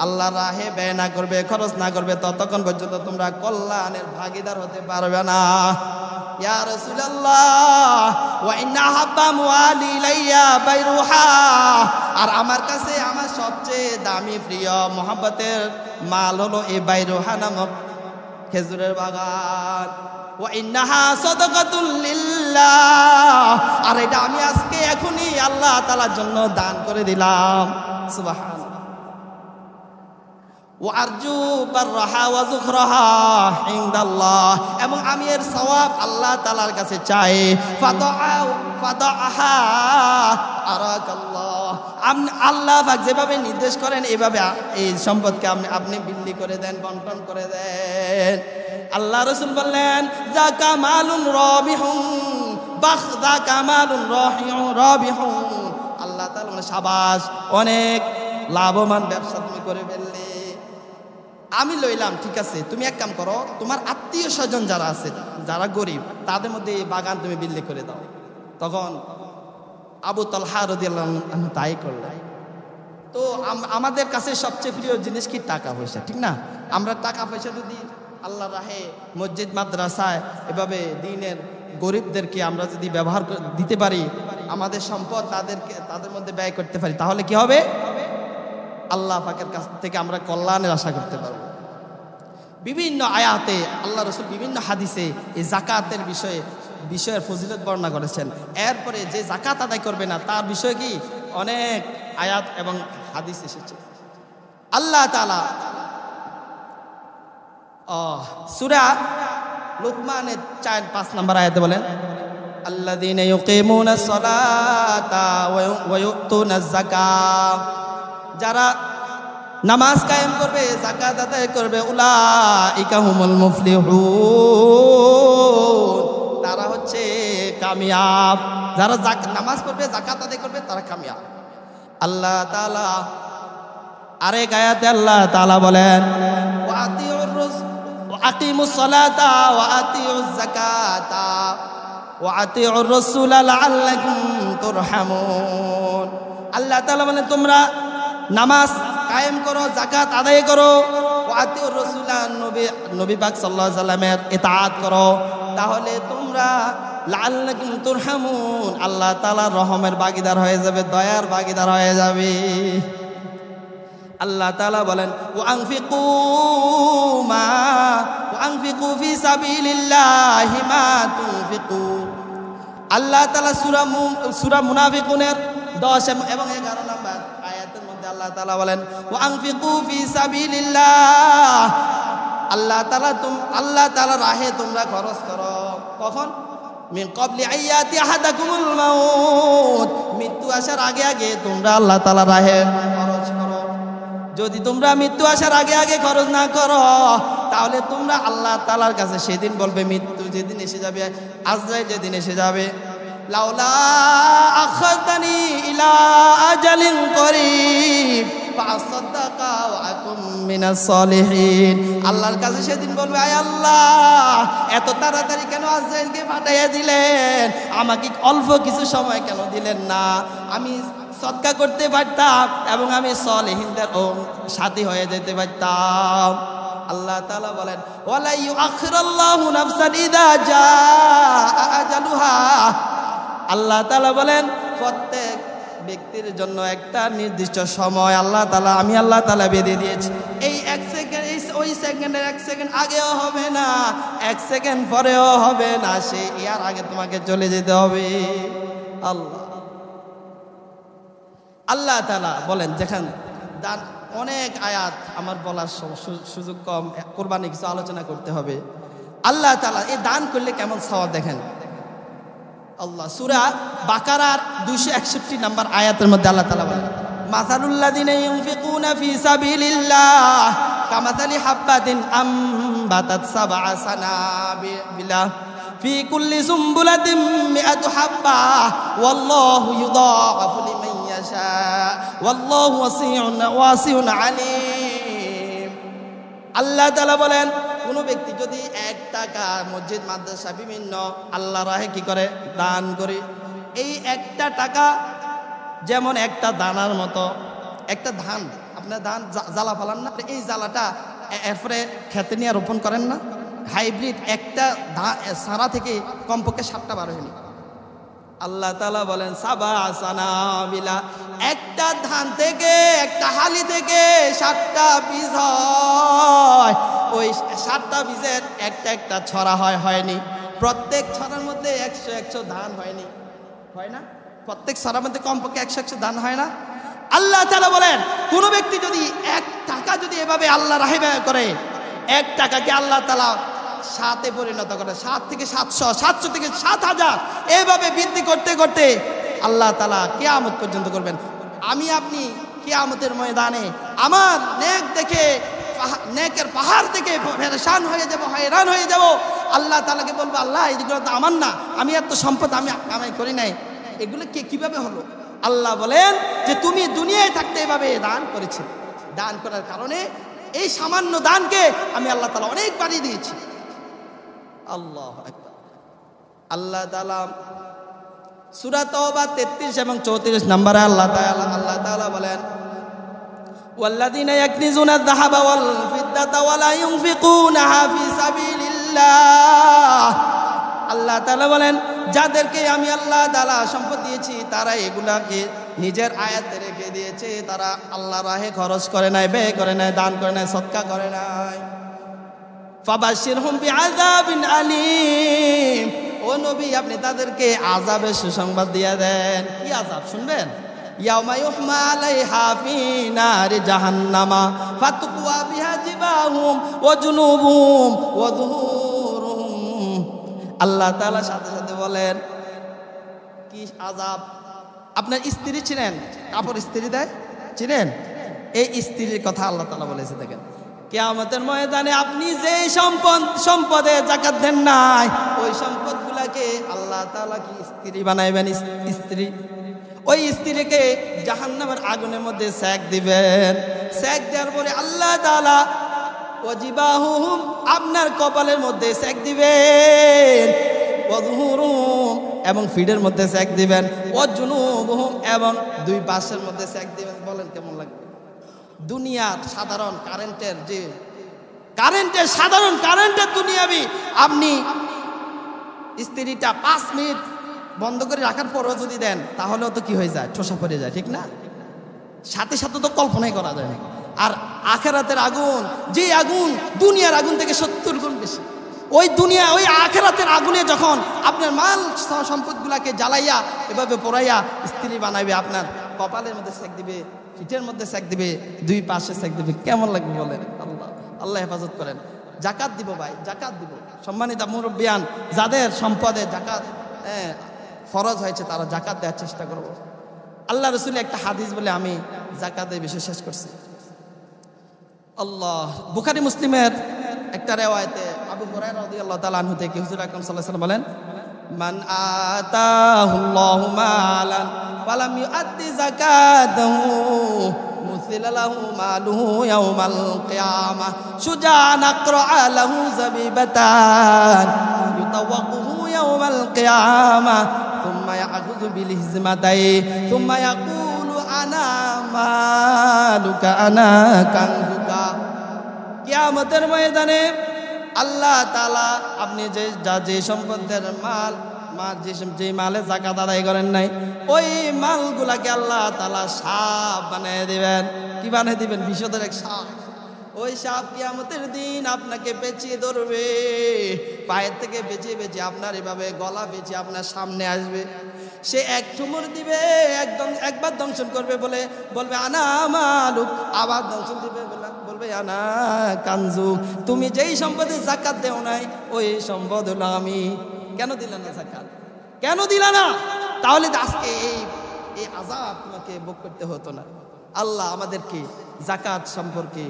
আল্লাহর রাহে ব্যয় না করবে, খরচ না করবে, ততক্ষণ পর্যন্ত তোমরা কল্যাণের ভাগীদার হতে পারবে না। ইয়া রাসূলুল্লাহ ওয়া ইন্না হাব্বা মুআলি ইলাইয়া বাইরুহা, আর আমার কাছে আমার সবচেয়ে দামি প্রিয় মহব্বতের মাল হলো এই বাইরুহা নামক খেজুরের বাগান। ওয়া ইন্নাহা সাদাকাতুল লিল্লাহ, আর এটা আমি আজকে এখনই আল্লাহ তাআলার জন্য দান করে দিলাম। সুবহানাল্লাহ। ওয়ারজু বাররাহা ওয়া যুখরাহা ইনদাল্লাহ, এবং আমি এর সওয়াব আল্লাহ তাআলার কাছে চাই। ফাদাআহা আরাকাল্লাহ, আপনি আল্লাহ পাক যেভাবে নির্দেশ করেন এভাবে এই সম্পদকে আপনি বিলি করে দেন, বন্টন করে দেন। আল্লাহ রাসূল বললেন যাকা মালুন রাবিহুন যাকা মালুন রাবিহুন, আল্লাহ তাআলা বলেন শাবাশ, অনেক লাভবান ব্যবসা তুমি করে ফেললে। আমি লইলাম, ঠিক আছে, তুমি এক কাম করো, তোমার আত্মীয় স্বজন যারা আছে, যারা গরিব, তাদের মধ্যে এই বাগান তুমি বিলি করে দাও। তখন আবু তালহা রাদিয়াল্লাহু আনহু তাই করলেন। তো আমাদের কাছে সবচেয়ে প্রিয় জিনিস কি? টাকা পয়সা, ঠিক না? আমরা টাকা পয়সা যদি আল্লাহর রাহে মসজিদ মাদ্রাসায় এভাবে দ্বীনের গরিবদেরকে আমরা যদি ব্যবহার দিতে পারি, আমাদের সম্পদ তাদের মধ্যে ব্যয় করতে পারি, তাহলে কি হবে? আল্লাহ পাকের কাছ থেকে আমরা কল্যাণের আশা করতে পারব। বিভিন্ন আয়াতে আল্লাহ রাসূল বিভিন্ন হাদিসে এই যাকাতের বিষয়ের ফজিলত বর্ণনা করেছেন। এরপরে যে যাকাত আদায় করবে না তার বিষয়ে কি অনেক আয়াত এবং হাদিস এসেছে। আল্লাহ তাআলা সূরা লুকমানের 4-5 নম্বর আয়াতে বলেন আল্লাযীনা ইউকিমুনাস সালাতা ওয়া ইউতুনাজ যাকাত, যারা নামাজ কায়েম করবে, যাকাত আদায় করবে, উলাইকা হুমুল মুফলিহুন, তারা হচ্ছে কামিয়াব। যারা নামাজ পড়বে, যাকাত আদায় করবে, তারা কামিয়াব। আল্লাহ তাআলা আরেক আয়াতে আল্লাহ তাআলা বলেন ওয়া আকিমুস সালাতা ওয়া আতিউজ যাকাতা ওয়া আতিউর রাসূলা লাআল্লাকুম তুরহামুন। আল্লাহ তাআলা বলেন তোমরা নামাজ কায়েম করো, যাকাত আদায় করো, ওয়া আতিউর রাসূলা, নবী পাক সাল্লাল্লাহু আলাইহি সাল্লামের ইতাআত করো, তাহলে তোমরা লাআল্লাকুম তুরহামুন, আল্লাহ তাআলার রহমের ভাগীদার হয়ে যাবে, দয়ার ভাগীদার হয়ে যাবে। আল্লাহ তাআলা বলেন ওয়ানফিকু ফি সাবিলিল্লাহি মা তুনফিকু। আল্লাহ তাআলা সূরা মুনাফিকুনের 10 এবং 11 নম্বর আয়াতের মধ্যে আল্লাহ তাআলা বলেন ওয়ানফিকু ফি সাবিলিল্লাহ, আল্লাহ তাআলা রাহে তোমরা খরচ করো। কখন? মিন ক্বাবলি আইয়াতি আহাদাকুমুল মাউত, মৃত্যু আসার আগে আগে তোমরা আল্লাহ তাআলা রাহে খরচ করো। যদি তোমরা মৃত্যু আসার আগে আগে খরচ না করো, তাহলে তোমরা আল্লাহ তাআলার কাছে সেদিন বলবে, মৃত্যু যেদিন এসে যাবে, আজরাইল যেদিন এসে যাবে, লাউলা আখাযানি ইলা আজালিন করিব ফাসাদাকা ওয়া আকুম মিনাস সালিহিন। আল্লাহর কাছে সেদিন বলবে, আয় আল্লাহ, এত তাড়াতাড়ি কেন আজরাইলকে পাঠাইয়া দিলেন? আমাকে অল্প কিছু সময় কেন দিলেন না? আমি সদকা করতে পারতাম এবং আমি সালেহিনদের সাথী হয়ে যেতে পারতাম। আল্লাহ তাআলা বলেন ওয়ালা ইউআখিরুল্লাহু নাফসান ইযা জাআ আজালুহা। আল্লাহ তাআলা বলেন প্রত্যেক ব্যক্তির জন্য একটা নির্দিষ্ট সময় আমি আল্লাহ তাআলা বেঁধে দিয়েছি। এই 1 সেকেন্ড, ওই সেকেন্ডের 1 সেকেন্ড আগেও হবে না, 1 সেকেন্ড পরেও হবে না, সে এর আগে তোমাকে চলে যেতে হবে। আল্লাহ তাআলা বলেন, যেখানে দান অনেক আয়াত, আমার বলার সুযোগ কম, কোরবানি কিছু আলোচনা করতে হবে। আল্লাহ তাআলা এই দান করলে কেমন সওয়াব দেখেন। আল্লাহ সূরা বাকারার 261 নম্বর আয়াতের মধ্যে আল্লাহ তাআলা বলেন মাসালুল্লাযিনা ইউনফিকুনা ফি সাবিলিল্লাহ কামাসালি হাব্বাতিন আমবাতাত সাবআ সানাবিলা ফি কুল্লি সুমবুলাতিন মিআতু হাব্বা ওয়াল্লাহু ইউদাঈফু লিমান ইয়াশা ওয়াল্লাহু ওয়াসিউন আলীম। আল্লাহ তাআলা বলেন, কোন কোনো ব্যক্তি যদি 1 টাকা মসজিদ মাদ্রাসা বিভিন্ন আল্লাহ রাহে কি করে দান করে, এই 1টা টাকা যেমন একটা দানার মতো, একটা ধান আপনার ধান জ্বালা ফালান না, এই জ্বালাটা এরপরে খেতে নিয়ে রোপণ করেন না, হাইব্রিড একটা সারা থেকে কমপক্ষে 7টা বার হয়নি। আল্লাহ তাআলা বলেন সাবা সানাবিলা, একটা ধান থেকে একটা হালি থেকে 7টা বীজ হয়, ওই 7টা বীজের একটা একটা ছড়া হয়নি, প্রত্যেক ছড়ার মধ্যে 100 ধান হয়নি, হয় না? প্রত্যেক ছড়ার মধ্যে কমপক্ষে 100 ধান হয় না? আল্লাহ তাআলা বলেন কোন ব্যক্তি যদি 1 টাকা যদি এভাবে আল্লাহ রাহে ব্যয় করে, 1 টাকাকে আল্লাহ তাআলা 7-এ পরিণত করে, 7 থেকে 700, 700 থেকে 7000, এইভাবে বৃদ্ধি করতে করতে আল্লাহ তাআলা কিয়ামত পর্যন্ত করবেন। আমি আপনি কিয়ামতের ময়দানে আমার নেক দেখে নেকের পাহাড় থেকে পেরেশান হয়ে যাব, হয়রান হয়ে যাব। আল্লাহ তাআলাকে বলবো, আল্লাহ এগুলো তো আমার না, আমি এত সম্পদ আমি কামাই করি নাই, এগুলো কিভাবে হলো? আল্লাহ বলেন যে তুমি দুনিয়ায় থাকতে এভাবে দান করেছো, দান করার কারণে এই সামান্য দানকে আমি আল্লাহ তাআলা অনেক বাড়িয়ে দিয়েছি। আল্লাহু আকবার। আল্লাহ তাআলা সূরা তাওবা 33 এবং 34 নম্বরে আল্লাহ তাআলা বলেন ওয়াল্লাযীনা ইয়াকনিজুনা আয-যাহাবা ওয়াল ফিদ্দাতা ওয়া লা ইউনফিকুনাহা ফি সাবিলিল্লাহ। আল্লাহ তাআলা বলেন যাদেরকে আমি আল্লাহ তাআলা সম্পদ দিয়েছি তারা এগুলাকে নিজের আয়াতে রেখে দিয়েছে, তারা আল্লাহর রাহে খরচ করে নাই, ব্যয় করে নাই, দান করে নাই, সদকা করে নাই। ফাবাশশিরহুম বিআযাবিন আলীম, ও নবী আপনি তাদেরকে আযাবের সুসংবাদ দিয়ে দেন। কি আযাব শুনবেন? ইয়াউমা ইউহমা আলাইহা ফি নারি জাহান্নামা ফাতুকওয়া বিহা জিবাহুম ওয়া জুনুবুহুম ওয়া যুহুরুহুম। আল্লাহ তাআলা সাথে সাথে বলেন কি আযাব। আপনার স্ত্রী ছিলেন, কাপড় ইস্ত্রি দেয়, চিনেন? এই স্ত্রীর কথা আল্লাহ তাআলা বলেছে। দেখেন কিয়ামতের ময়দানে আপনি যে সম্পদে যাকাত দেন নাই, ওই সম্পদগুলাকে আল্লাহ তাআলা কি স্ত্রী বানাইবেন, স্ত্রী। ওই স্ত্রীকে জাহান্নামের আগুনের মধ্যে সেক দিবেন। সেক দেওয়ার পরে আল্লাহ তাআলা ওয়াজিবাহুম আপনার কপালের মধ্যে সেক দিবেন, ওয়াযুহুরুহুম এবং ফিডের মধ্যে সেক দিবেন, ওয়াজুনুবুহুম এবং 2 পাশের মধ্যে সেক দিবেন। বলেন কেমন লাগবে? দুনিয়ার সাধারণ কারেন্টের দুনিয়াবি আপনি স্ত্রীটা 5 মিনিট বন্ধ করে রাখার পরও যদি দেন তাহলেও তো কি হয়ে যায়, ঠোসা পড়ে যায়, ঠিক না? সাথে সাথে তো কল্পনাই করা যায় না। আর আখিরাতের আগুন, যে আগুন দুনিয়ার আগুন থেকে 70 গুণ বেশি, ওই আখিরাতের আগুনে যখন আপনার মাল সম্পদগুলাকে জ্বালাইয়া এভাবে পোড়াইয়া স্ত্রী বানাইবে, আপনার কপালের মধ্যে সেক দিবে, পিঠের মধ্যে সেক দিবে, 2 পাশে সেক দিবে, কেমন লাগবে বলেন? আল্লাহ হেফাজত করেন। জাকাত দিব ভাই, জাকাত দিব। সম্মানিত মুরব্বিয়ান, যাদের সম্পদে জাকাত ফরজ হয়েছে তারা জাকাত দেওয়ার চেষ্টা করব। আল্লাহ রাসূল একটা হাদিস বলে আমি জাকাতের বিষয় শেষ করছি। আল্লাহ বুখারী মুসলিমের একটা রিওয়ায়াতে আবু হুরায়রা রাদিয়াল্লাহু তাআলা আনহু থেকে হুজুর আকরাম সাল্লাল্লাহু আলাইহি ওয়াসাল্লাম বলেন মান আতাহুল্লাহু মালান ফালাম ইউআদ্দি যাকাতাহু মুসিলা লাহু মালুহু ইয়াউমাল কিয়ামাহ সুজান আকরা লাহু যাবিবাতান ইউতাওয়াকুহু ইয়াউমাল কিয়ামাহ থুম্মা ইয়াখুযু বিল হিজমাতাই থুম্মা ইয়াকুলু আনা মালুকা আনা কানজুকা। কিয়ামতের ময়দানে আল্লাহ তাআলা আপনি যে সম্পদের যে মালে যাকাত আদায় করেন নাই, ওই মালগুলাকে আল্লাহ তাআলা সাপ বানিয়ে দিবেন। কি বানিয়ে দিবেন? বিষধর এক সাপ। ওই সাপ কিয়ামতের দিন আপনাকে পেঁচিয়ে ধরবে, পায়ের থেকে বেঁচে আপনার এভাবে গলা বেঁচে আপনার সামনে আসবে। সে এক ঠুমুর দিবে, একবার দংশন করবে, বলবে আনা মালুক, আবার দংশন দিবে, বলবে আনা কানজু। তুমি যেই সম্পদে যাকাত দেও নাই ওই সম্পদ হলো আমি। কেন দিলা না যাকাত? কেন দিলা না? তাহলে আজকে এই আযাব তোমাকে ভোগ করতে হতো না। আল্লাহ আমাদেরকে যাকাত সম্পর্কে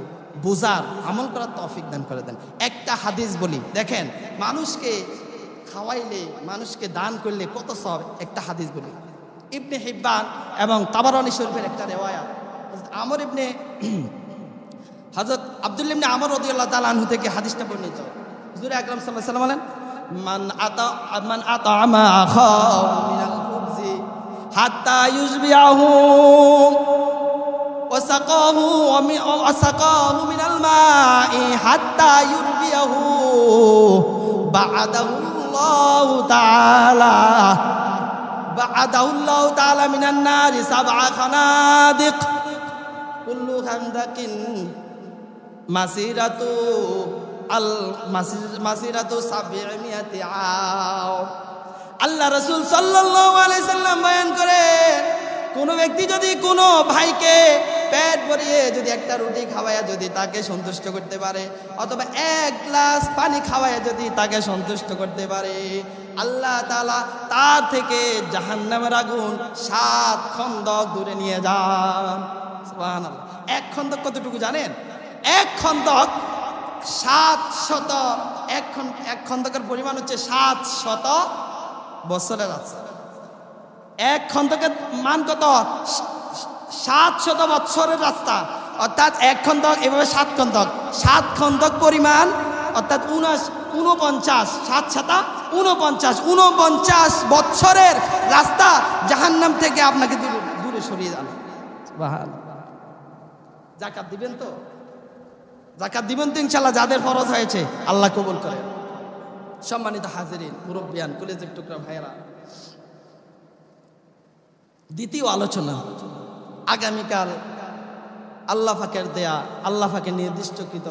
বুঝার, আমল করার তৌফিক দান করে দেন। একটা হাদিস বলি, দেখেন মানুষকে খাওয়াইলে, মানুষকে দান করলে কত সওয়াব। একটা হাদিস বলি, ইবনে হিব্বান এবং তাবারানী শরীফের একটা রিওয়ায়াত। আমর ইবনে হযরত আব্দুল্লাহ ইবনে আমর রাদিয়াল্লাহু তাআলা আনহু থেকে হাদিসটা বর্ণিত। হুজুর আকরাম সাল্লাল্লাহু আলাইহি ওয়াসাল্লাম বলেন, মান আতা'আমা আখাহু মিনাল খুবজি হাত্তা ইউশবিআহু ওয়া সাকাহু মিনাল মাই হাত্তা ইউরবিয়াহু বা'আদাহুল্লাহু তাআলা মিনান নারি সাবআ খানাদিক কুল্লু খানদাকিন মাসিরাতু 700 আও। আল্লাহ রাসূল সাল্লাল্লাহু আলাইহি সাল্লাম বয়ান করেন, কোন ব্যক্তি যদি কোনো ভাইকে পেট ভরিয়ে যদি একটা রুটি খাওয়ায়া যদি তাকে সন্তুষ্ট করতে পারে, অথবা এক গ্লাস পানি খাওয়ায়া যদি তাকে সন্তুষ্ট করতে পারে, আল্লাহ তাআলা তার থেকে জাহান্নামের আগুন 7 খন্দক দূরে নিয়ে যান। সুবহানাল্লাহ। এক খন্দক কতটুকু জানেন? এক খন্দক 700, এক খন্দকের পরিমাণ হচ্ছে 700 বছরের রাস্তা। এক খন্দকের মান কত? 700 বছরের রাস্তা, অর্থাৎ এক খন্দক এভাবে 7 খন্দক, 7 খন্দক পরিমাণ, অর্থাৎ 49, 49 বছরের রাস্তা জাহান্নাম থেকে আপনাকে দূরে সরিয়ে যান। সুবহানাল্লাহ। যাকাত দিবেন তো? যাকাত দিবেন তো ইনশাআল্লাহ, যাদের ফরজ হয়েছে আল্লাহ কবুল করেন। সম্মানিত হাজিরিন, মুরব্বিয়ান, কলেজের টুকরা ভাইয়েরা, দ্বিতীয় আলোচনা, আগামীকাল আল্লাহ পাকের দেয়া, আল্লাহ পাকের নির্দিষ্টকৃত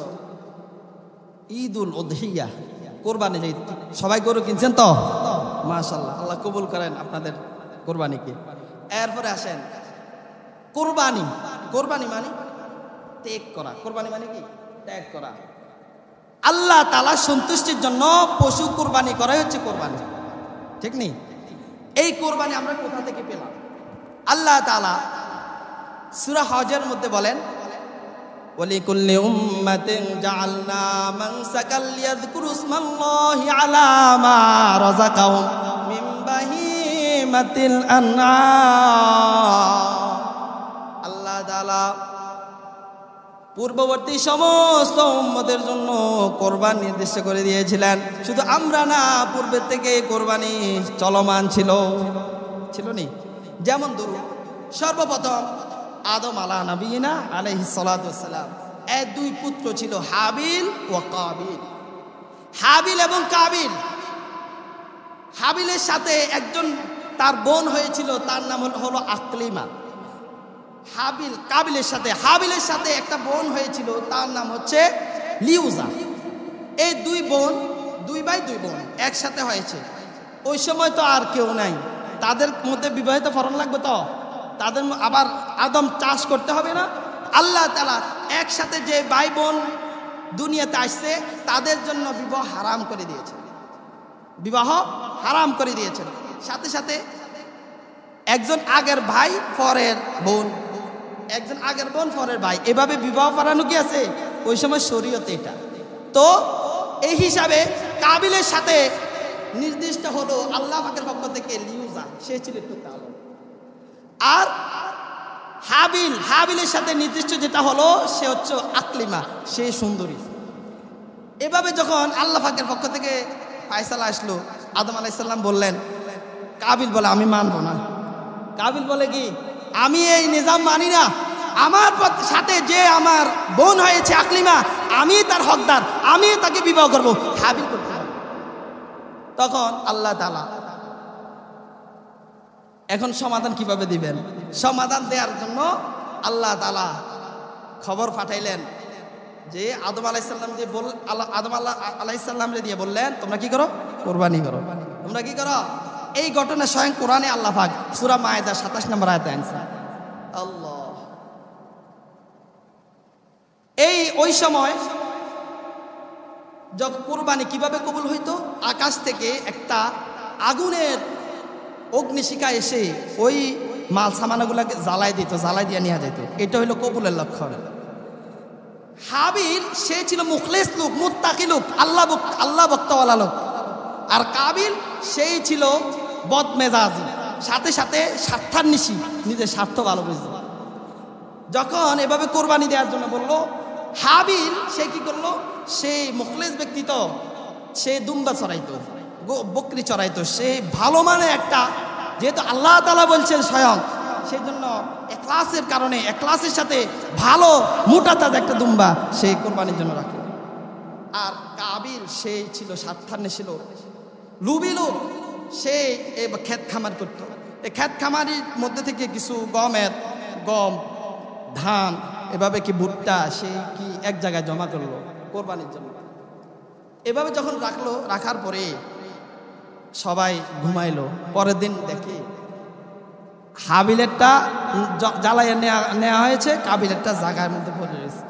ঈদুল উদহিয়া, কোরবানি। যে সবাই গরু কিনছেন তো? মাশাআল্লাহ, আল্লাহ কবুল করেন আপনাদের কোরবানিকে। এরপরে আসেন কোরবানি। কোরবানি মানে ত্যাগ করা। কোরবানি মানে কি? ত্যাগ করা। আল্লাহ তাআলা সন্তুষ্টির জন্য পশু কোরবানি করাই হচ্ছে কোরবানি, ঠিক নেই? এই কোরবানি আমরা কোথা থেকে পেলাম? আল্লাহ তাআলা সূরা হজের মধ্যে বলেন, ওয়ালিকুল্লি উম্মাতিন জাআলনা মানসাকাল লিয়াযকুরু ইসমাল্লাহি আলা মা রাযাকাহুম মিন বাহিমাতিল আনআম। আল্লাহ তাআলা পূর্ববর্তী সমস্ত উম্মতের জন্য কোরবানি নির্দিষ্ট করে দিয়েছিলেন। শুধু আমরা না, পূর্বের থেকে কোরবানি চলমান ছিল নি। যেমন ধরুন, সর্বপ্রথম আদম নবীনা আলাইহিস সালাতু ওয়াস সালাম এর 2 পুত্র ছিল, হাবিল ও কাবিল। হাবিল এবং কাবিল। হাবিলের সাথে একজন তার বোন হয়েছিল, তার নাম হলো আকলিমা। হাবিলের সাথে একটা বোন হয়েছিল, তার নাম হচ্ছে লিউজা। এই 2 বোন, 2 ভাই 2 বোন একসাথে হয়েছে। ওই সময় তো আর কেউ নাই, তাদের মধ্যে বিবাহিত ফরন লাগবে, তো তাদের আবার আদম চাষ করতে হবে না? আল্লাহ তাআলা একসাথে যে ভাই বোন দুনিয়াতে আসছে তাদের জন্য বিবাহ হারাম করে দিয়েছেন। সাথে সাথে একজন আগের ভাই পরের বোন, একজন আগের বোন পরের ভাই, এভাবে বিবাহ করানো কি আছে ওই সময় শরীয়তে এটা। তো এই হিসাবে কাবিলের সাথে নির্দিষ্ট হলো আল্লাহ পাকের পক্ষ থেকে লিউজা, সে ছিল একটু কালো। আর হাবিলের সাথে নির্দিষ্ট যেটা হলো সে হচ্ছে আকলিমা, সে সুন্দরী। এভাবে যখন আল্লাহ পাকের পক্ষ থেকে ফায়সালা আসলো, আদম আলাইহিস সালাম বললেন, কাবিল বলে আমি মানবো না। কাবিল বলে কি, আমি এই নিজাম মানি না, আমার সাথে যে আমার বোন হয়েছে আকলিমা, আমি তার হকদার, আমি তাকে বিবাহ করবো, হাবিল করতে হবে। তখন আল্লাহ তাআলা এখন সমাধান কিভাবে দিবেন? সমাধান দেওয়ার জন্য আল্লাহ তাআলা খবর পাঠাইলেন যে আদম আলাইহিস সালাম দিয়ে আদম আলাইহিস সালামরে দিয়ে বললেন, তোমরা কি করো? কোরবানি করো। তোমরা কি করো? এই ঘটনা স্বয়ং কোরআনে আল্লাহ পাক সূরা মায়েদা 27 নম্বর আয়াতে আনছে। আল্লাহ, ওই সময় যখন কোরবানি কিভাবে কবুল হইতো? আকাশ থেকে একটা আগুনের অগ্নিশিখা এসে ওই মাল সামানাগুলোকে জ্বালাই দিয়ে নিয়ে যেত। এটা হইলো কবুলের লক্ষণ। হাবিল সে ছিল মুখলেস লোক, মুত্তাকি লোক, আল্লাহ ভক্তওয়ালা লোক। আর কাবিল সেই ছিল বদমেজাজি, সাথে সাথে স্বার্থান্বেষী, নিজের স্বার্থ ভালো বুঝত। যখন এভাবে কোরবানি দেওয়ার জন্য বললো, হাবিল সে কি করলো, সেই মুখলেস ব্যক্তি তো, সে দুম্বা চড়াইতো, বকরি চড়াইতো, সে ভালো মানে একটা, যেহেতু আল্লাহ তাআলা বলছেন স্বয়ং, সেই জন্য এখলাসের কারণে, এখলাসের সাথে ভালো মোটা তাজা একটা দুম্বা সে কোরবানির জন্য রাখলো। আর কাবিল সে ছিল স্বার্থান্বে, ছিল লুবি লোক, সে ক্ষেত খামার করত। এই ক্ষেত খামারির মধ্যে থেকে কিছু গম, ধান, এভাবে কি ভুট্টা, সে কি এক জায়গায় জমা করলো কোরবানির জন্য। এভাবে যখন রাখার পরে সবাই ঘুমাইলো, পরের দিন দেখি হাবিলেরটা জ্বালাইয়া নেওয়া হয়েছে, কাবিলেরটা জায়গার মধ্যে পড়ে রয়েছে।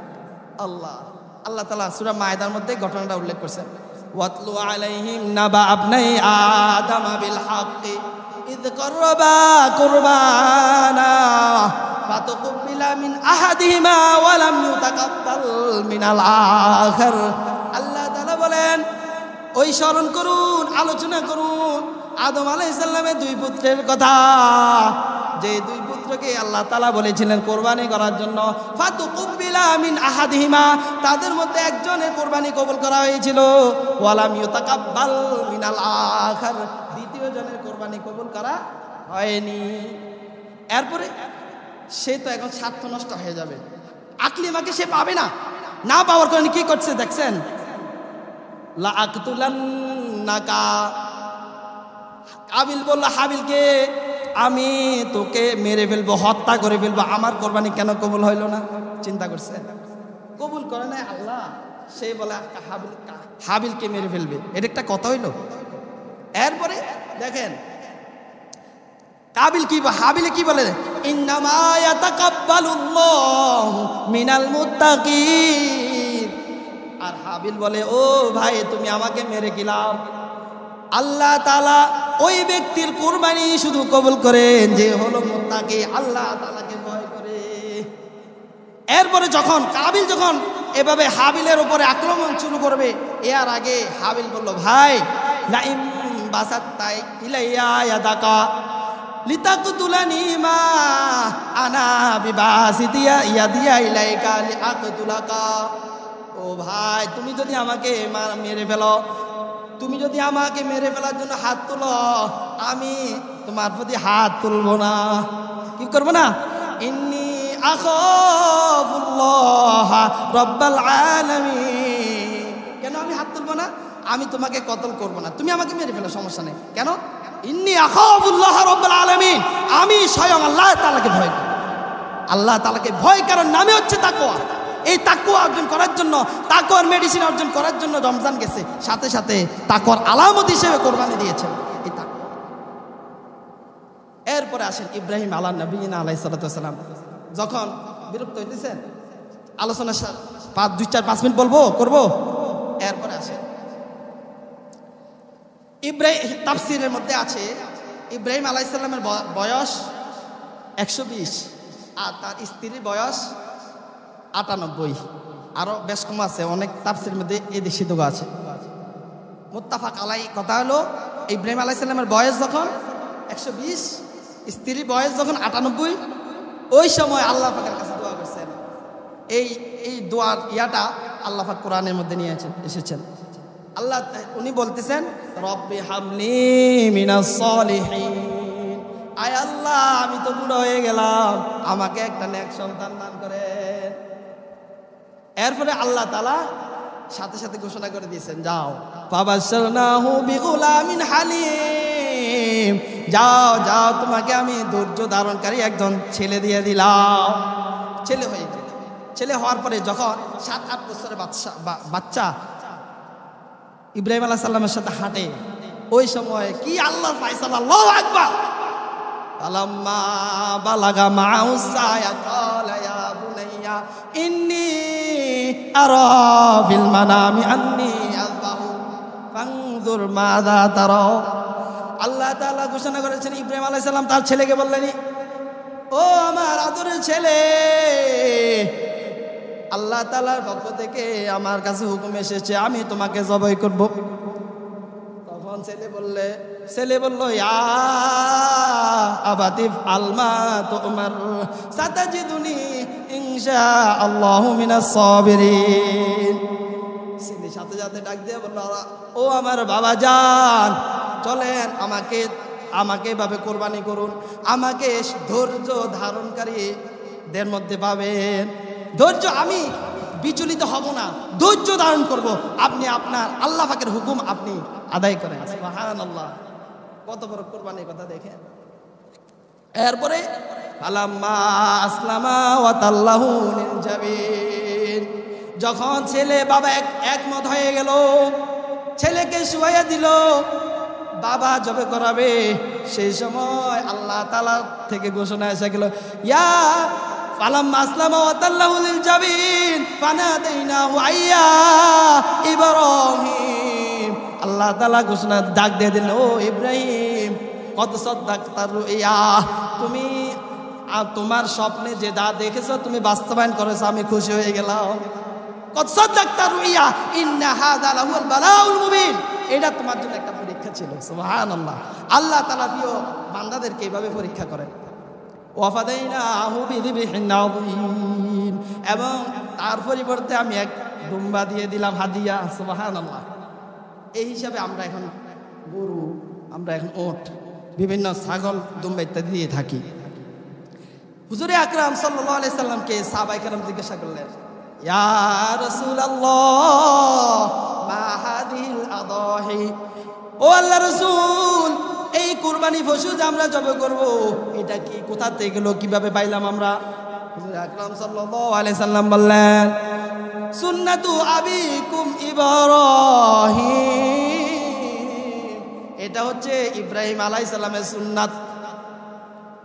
আল্লাহ তাআলা সূরা মায়দার মধ্যে ঘটনাটা উল্লেখ করছেন, ওয়াতলু আলাইহিম নাবা আবনাই আদম বিল হাক্কি ইয করবা কুরবানা ফাতুকবিলা মিন আহাদিহিমা ওয়া লাম ইউতাকাব্বাল মিনাল আখার। আল্লাহ তাআলা বলেন, ওই স্মরণ করুন, আলোচনা করুন আদম আলাইহিস সালামের দুই পুত্রের কথা, যে দুই পুত্রকে আল্লাহ তাআলা বলেছিলেন কোরবানি করার জন্য। ফাতুকবিলা মিন আহাদিহিমা, তাদের মধ্যে একজনের কোরবানি কবুল করা হয়েছিল, ওয়া লাম ইউতাকাব্বাল মিনাল আখার, দ্বিতীয় জনের কোরবানি কবুল করা হয়নি। এরপরে সে তো এখন স্বার্থ নষ্ট হয়ে যাবে, আকলিমাকে সে পাবে না, না পাওয়ার কারণে কি করছে দেখছেন, লা আকতুলান্নাকা, কাবিল বলল হাবিলকে, আমি তোকে মেরে ফেলবো, হত্যা করে ফেলবো, আমার কোরবানি কেন কবুল হইল না? চিন্তা করছে, কবুল করে নাই আল্লাহ, সে বলে হাবিলকে মেরে ফেলবে, এটা একটা কথা হইল। এরপরে দেখেন হাবিলে কি বলে, ইন্নামা ইয়াতাকাব্বালুল্লাহু মিনাল মুত্তাকিন। আর হাবিল বলে, ও ভাই তুমি আমাকে মেরে কি লাভ, আল্লাহ তাআলা ওই ব্যক্তির কুরবানি শুধু কবুল করেন যে হলো মুত্তাকি, আল্লাহ তাআলাকে ভয় করে। এরপরে যখন কাবিল যখন এভাবে হাবিলের উপরে আক্রমণ শুরু করবে, এর আগে হাবিল বলল, ভাই লাইম বাসাত্তাই ইলাইয়া ইয়াদাকা লিতাকতুলানি মা আনা বিবাসিতিয়া ইয়াদিয়া ইলাইকা লিআকতুলাকা। ও ভাই তুমি যদি আমাকে মেরে ফেলো, তুমি যদি আমাকে মেরে ফেলার জন্য হাত তুলো, আমি তোমার প্রতি হাত তুলবো না। কি করবো না? ইন্নী আখাফুল্লাহ রাব্বাল আলামিন। কেন আমি হাত তুলবো না? আমি তোমাকে কতল করবো না, তুমি আমাকে মেরে ফেলো, সমস্যা নেই। কেন? ইন্নী আখাফুল্লাহ রাব্বাল আলামিন, আমি স্বয়ং আল্লাহ তাআলাকে ভয় করি। আল্লাহ তাআলাকে ভয় করার নামে হচ্ছে তাকওয়া। এই তাকওয়া অর্জন করার জন্য, তাকওয়ার মেডিসিন অর্জন করার জন্য রমজান গেছে, সাথে সাথে তাকওয়ার আলামত হিসেবে কোরবানি দিয়েছেন এই তাকওয়া। এরপরে আসেন ইব্রাহিম আলা নবিয়িনা আলাইহিস সালাতু ওয়াস সালাম, যখন বিরক্ত হইতেছেন, আলোচনা 2-4-5 মিনিট বলবো করবো। এরপরে আসেন ইব্রাহিম, তাফসীরের মধ্যে আছে ইব্রাহিম আলাইহিস সালামের বয়স 120, আর তার স্ত্রীর বয়স 98, আরো বেশ কম আছে, অনেক তাফসীরের মধ্যে এই দেশি দোয়া আছে। মুত্তাফাক আলাই কথা হলো, ইব্রাহিম আলাইহিস সালামের বয়স যখন 120, স্ত্রীর বয়স যখন 98, ওই সময় আল্লাহ পাকের কাছে দোয়া করছেন। এই দোয়ার ইয়াটা আল্লাহ পাক কোরআনের মধ্যে নিয়ে এসেছেন। আল্লাহ উনি বলতেছেন, রব্বি হাবলি মিনাস সলিহিন, আয় আল্লাহ আমি তো বুড়ো হয়ে গেলাম, আমাকে একটা নেক সন্তান দান করেন। এরপরে আল্লাহ তাআলা সাথে সাথে ঘোষণা করে দিয়েছেন, যাও ফাবাশশারনাহু বিগুলামিন হালিম, যাও যাও তোমাকে আমি ধৈর্য ধারণকারী একজন ছেলে দিয়ে দিলাম। ছেলে হয়ে গেল। ছেলে হওয়ার পরে যখন 7-8 বছরের বাচ্চা ইব্রাহিম আলাইহিস সালামের সাথে হাঁটে, ওই সময় কি আল্লাহর ফায়সালা, আল্লাহু আকবার। ফালাম্মা বালাগা মা'হু সায়া ক্বালা ইয়া বুনাইয়া ইন্নী আরা ফিল মানামি আন্নী আযবাহু ফানজুর মাযা তারা। আল্লাহ তাআলা ঘোষণা করেছেন, ইব্রাহিম আলাইহিস সালাম তার ছেলেকে বললেন, ও আমার আদরের ছেলে, আল্লাহ তাআলার পক্ষ থেকে আমার কাছে হুকুম এসেছে, আমি তোমাকে জবাই করব। তখন ছেলে বলল, ইয়া আবাতি আলমা তুমার সাতাজিদুনি ইনশাআল্লাহু মিনাস সাবিরিন। তিনি সাথে সাথে ডাক দিয়ে বলল, ও আমার বাবা যান, চলেন আমাকে এভাবে কোরবানি করুন, আমাকে ধৈর্য ধারণকারীদের মধ্যে পাবেন। ধৈর্য, আমি বিচলিত হব না, ধৈর্য ধারণ করব, আপনি আপনার আল্লাহ পাকের হুকুম আপনি আদায় করেন। সুবহানাল্লাহ, কত বড় কোরবানির কথা দেখেন। এরপরে ফালাম্মা আসলামা ওয়া তাল্লাহু লিল জাবিন, যখন ছেলে বাবা একমত হয়ে গেল, ছেলেকে শুয়াইয়া দিল, বাবা জবে করাবে, সেই সময় আল্লাহ তাআলা থেকে ঘোষণা এসে গেল, ইয়া ফালাম্মা আসলামা ওয়া তাল্লাহু লিল জাবিন ফানাদাইনাহু আইয়া ইব্রাহিম। আল্লাহ তাআলা ঘোষণা ডাক দিয়ে দিলেন, ও ইব্রাহিম, কত সাদ্দাকতা রুইয়া, তুমি তোমার স্বপ্নে যে দা দেখেছো তুমি বাস্তবায়ন করেছো, আমি খুশি হয়ে গেলাম। কত সাদ্দাকতা রুইয়া ইন্না হাযা লাহুল বালাউল মুবিন, এটা তোমার জন্য একটা পরীক্ষা ছিল। সুবহানাল্লাহ, আল্লাহ তাআলা প্রিয় বান্দাদেরকে এইভাবে পরীক্ষা করেন। ওয়াফাদাইনাহু বিযিবহিন আযীম, এবং তার পরিবর্তে আমি এক দুম্বা দিয়ে দিলাম হাদিয়া। সুবহানাল্লাহ, এই হিসাবে আমরা এখন গরু, আমরা এখন ওট, বিভিন্ন ছাগল, দুম্বা ইত্যাদি দিয়ে থাকি। হুজুরে আকরাম সাল্লাল্লাহু আলাইহি সাল্লামকে সাহাবায়ে কেরাম জিজ্ঞাসা করলেন, ইয়া রাসূলুল্লাহ মা হাদিহিল আদাহি, ও আল্লাহ রাসূল, এই কুরবানি পশু যে আমরা জবাই করব, এটা কি কোথা থেকে গেল, কিভাবে পাইলাম আমরা? হুজুর আকরাম সাল্লাল্লাহু আলাইহি সাল্লাম বললেন, সুন্নাতু আবিকুম ইব্রাহিম, এটা হচ্ছে ইব্রাহিম আলাইহিস সালামের সুন্নাত।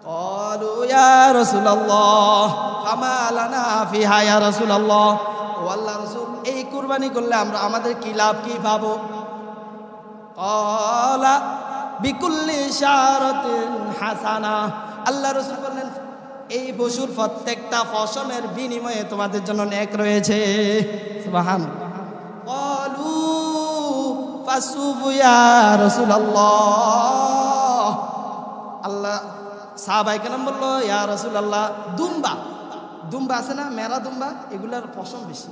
ক্বালু ইয়া রাসূলুল্লাহ ফামা লানা ফিহা ইয়া রাসূলুল্লাহ, ও আল্লাহর রাসূল, এই কুরবানি করলে আমাদের কি লাভ, কি পাবো? ক্বালা বিকুল্লি শারাতিন হাসানা, আল্লাহ রাসূল বললেন, এই পশুর প্রত্যেকটা ফসলের বিনিময়ে তোমাদের জন্য নেক রয়েছে। সুবহানাল্লাহ। ক্বালু ফাসুফু ইয়া রাসূলুল্লাহ, আল্লাহ সাহাবায়ে কেরাম বলল, ইয়া রাসূলুল্লাহ, দুম্বা আছে না, মেরা দুম্বা, এগুলার ফসল বেশি,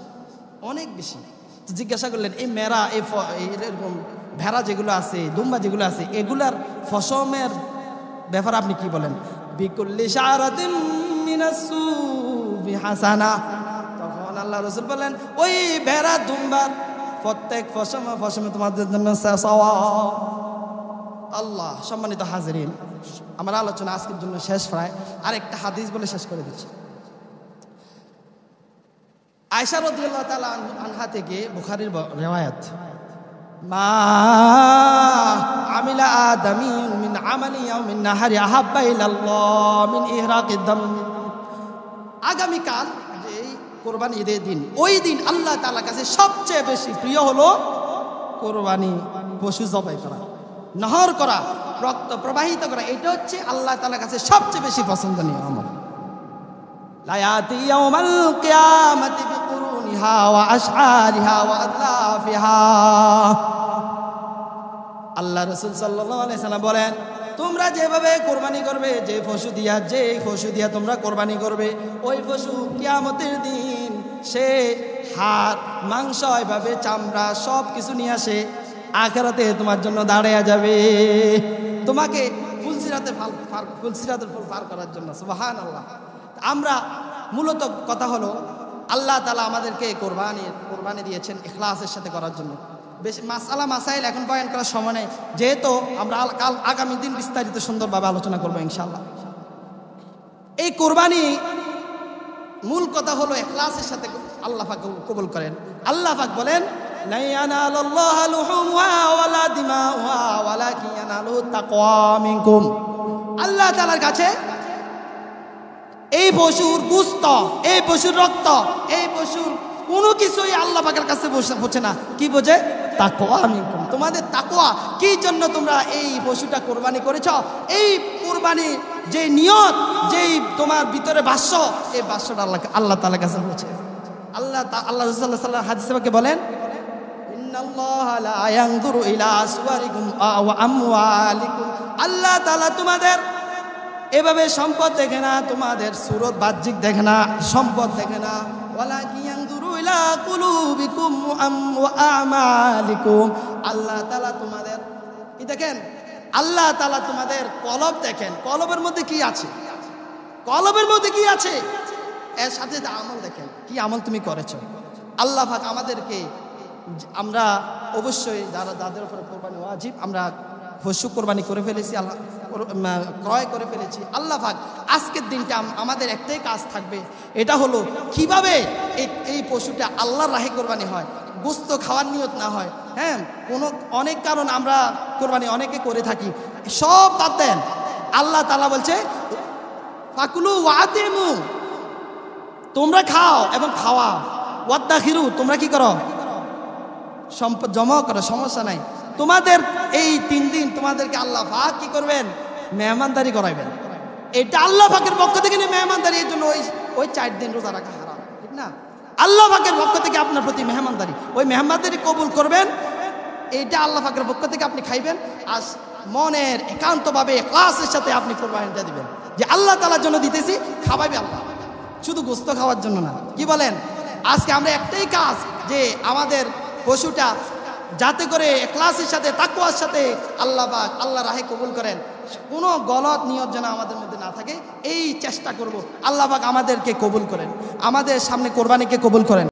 অনেক বেশি। জিজ্ঞাসা করলেন, এই মেরা, এরকম ভেড়া যেগুলো আছে, দুম্বা যেগুলো আছে, এগুলার ফসমের ব্যাপারে আপনি কি বলেন? বিকুল্লি শারাতিন মিনাস সুবি হাসানা, তখন আল্লাহ রাসূল বলেন, ওই ভেড়া দুম্বার প্রত্যেক ফসমে তোমাদের জন্য সওয়াব। আল্লাহ, সম্মানিত হাজিরিন, আমার আলোচনা আজকের জন্য শেষ, প্রায় আরেকটা হাদিস বলে শেষ করে দিচ্ছি। আয়েশা রাদিয়াল্লাহু তাআলা আনহা থেকে বুখারীর রিওয়ায়াত, মা আমিলা আদামিয়ুন মিন আমালি ইয়াউমিন নাহারি আহাব্বা ইলাল্লাহ মিন ইহরাকিদ দাম, আগামীকাল যে কোরবানি ঈদের দিন, ওই দিন আল্লাহ তাআলার কাছে সবচেয়ে বেশি প্রিয় হলো কোরবানি পশু জবাই করা, নহর করা, রক্ত প্রবাহিত করা। এটা হচ্ছে আল্লাহ তাআলার কাছে সবচেয়ে বেশি পছন্দনীয় আমল। লা ইয়াতি ইয়াউমাল কিয়ামাতি বিকুরুনিহা ওয়া আশআরিহা ওয়া আদলাফিহা, আল্লাহ রাসূল সাল্লাল্লাহু আলাইহি সাল্লাম বলেন, তোমরা যেভাবে কোরবানি করবে, যে পশু দিয়া তোমরা কোরবানি করবে, ওই পশু কিয়ামতের দিন সে হাড়, মাংস, এভাবে চামড়া সব কিছু নিয়ে আসে আখিরাতে তোমার জন্য দাঁড়িয়ে যাবে, তোমাকে ফুলসিরাতের ফুল পার করার জন্য। সুবহানাল্লাহ। আমরা মূলত কথা হলো, আল্লাহ তাআলা আমাদেরকে কোরবানি দিয়েছেন ইখলাসের সাথে করার জন্য। বেশি মাসাইল এখন বয়ান করার সময় নেই, যেহেতু আমরা আগামী দিন বিস্তারিত সুন্দরভাবে আলোচনা করবো ইনশাআল্লাহ। এই কোরবানি মূল কথা হলো ইখলাসের সাথে আল্লাহ পাক কবুল করেন। আল্লাহ পাক বলেন, লা ইয়ানালুল্লাহু লুহুমুহা ওয়ালা দিমাউহা ওয়ালাকিন ইয়ানালুহু তাকওয়া মিনকুম, আল্লাহ তাআলার কাছে এই পশুর গোশত, এই পশুর রক্ত, এই পশুর কোনো কিছুই আল্লাহ পাকের কাছে পৌঁছে না। কি বোঝে? তাকওয়া মিনকুম, তোমাদের তাকওয়া। কি জন্য তোমরা এই পশুটা কোরবানি করেছ? এই কোরবানি যে নিয়ত, যেই তোমার ভিতরে ভাষ্য, এই ভাষ্যটা আল্লাহ তাআলার কাছে পৌঁছে। আল্লাহ রাসূল সাল্লাল্লাহু আলাইহি ওয়াসাল্লাম হাদিসে পাকে বলেন, ইন্নাল্লাহা লা ইয়ানজুরু ইলা আসওয়ারিকুম ওয়া আমওয়ালিকুম, আল্লাহ তাআলা তোমাদের এভাবে সম্পদ দেখে না, তোমাদের সুরত বাহ্যিক দেখে না, সম্পদ দেখে না। আল্লাহ তাআলা তোমাদের কি দেখেন? আল্লাহ তাআলা তোমাদের কলব দেখেন। কলবের মধ্যে কি আছে? কলবের মধ্যে কি আছে? এর সাথে আমল দেখেন, কি আমল তুমি করেছো। আল্লাহ পাক আমাদেরকে, আমরা অবশ্যই যাদের উপরে কোরবানি ওয়াজিব, আমরা পশু কোরবানি করে ফেলেছি, আল্লাহ ক্রয় করে ফেলেছি। আল্লাহ পাক আজকের দিনটা আমাদের একটাই কাজ থাকবে, এটা হলো কিভাবে এই পশুটা আল্লাহর রাহে কোরবানি হয়, গোস্ত খাওয়ার নিয়ত না হয়। হ্যাঁ, অনেক কারণ আমরা কোরবানি অনেকে করে থাকি, সব বাদ দেন। আল্লাহ তাআলা বলছে ফাকুলু ওয়াতিমু, তোমরা খাও এবং খাওয়া, ওয়াদাখিরু, তোমরা কি করো? সম্পদ জমা করো, সমস্যা নাই। তোমাদের এই 3 দিন তোমাদেরকে আল্লাহ পাক কি করবেন? মেহমানদারি করাইবেন। এটা আল্লাহ পাকের পক্ষ থেকে মেহমানদারি, এর জন্য ওই 4 দিন রোজা রাখা হারাম, ঠিক না? আল্লাহ পাকের পক্ষ থেকে আপনার প্রতি মেহমানদারি, ওই মেহমানদারি কবুল করবেন। এইটা আল্লাহ পাকের পক্ষ থেকে আপনি খাইবেন, আর মনের একান্তভাবে ইখলাসের সাথে আপনি কোরবানিটা দিবেন, যে আল্লাহ তাআলার জন্য দিতেছি, খাওয়াইবে আল্লাহ, শুধু গোস্ত খাওয়ার জন্য না। কি বলেন? আজকে আমরা একটাই কাজ, যে আমাদের পশুটা যাতে করে ইখলাসের সাথে, তাকওয়ার সাথে আল্লাহ পাক আল্লাহ রাহে কবুল করেন, কোনো গলত নিয়ত যেন আমাদের মধ্যে না থাকে, এই চেষ্টা করব। আল্লাহ পাক আমাদেরকে কবুল করেন, আমাদের সামনে কোরবানিকে কবুল করেন।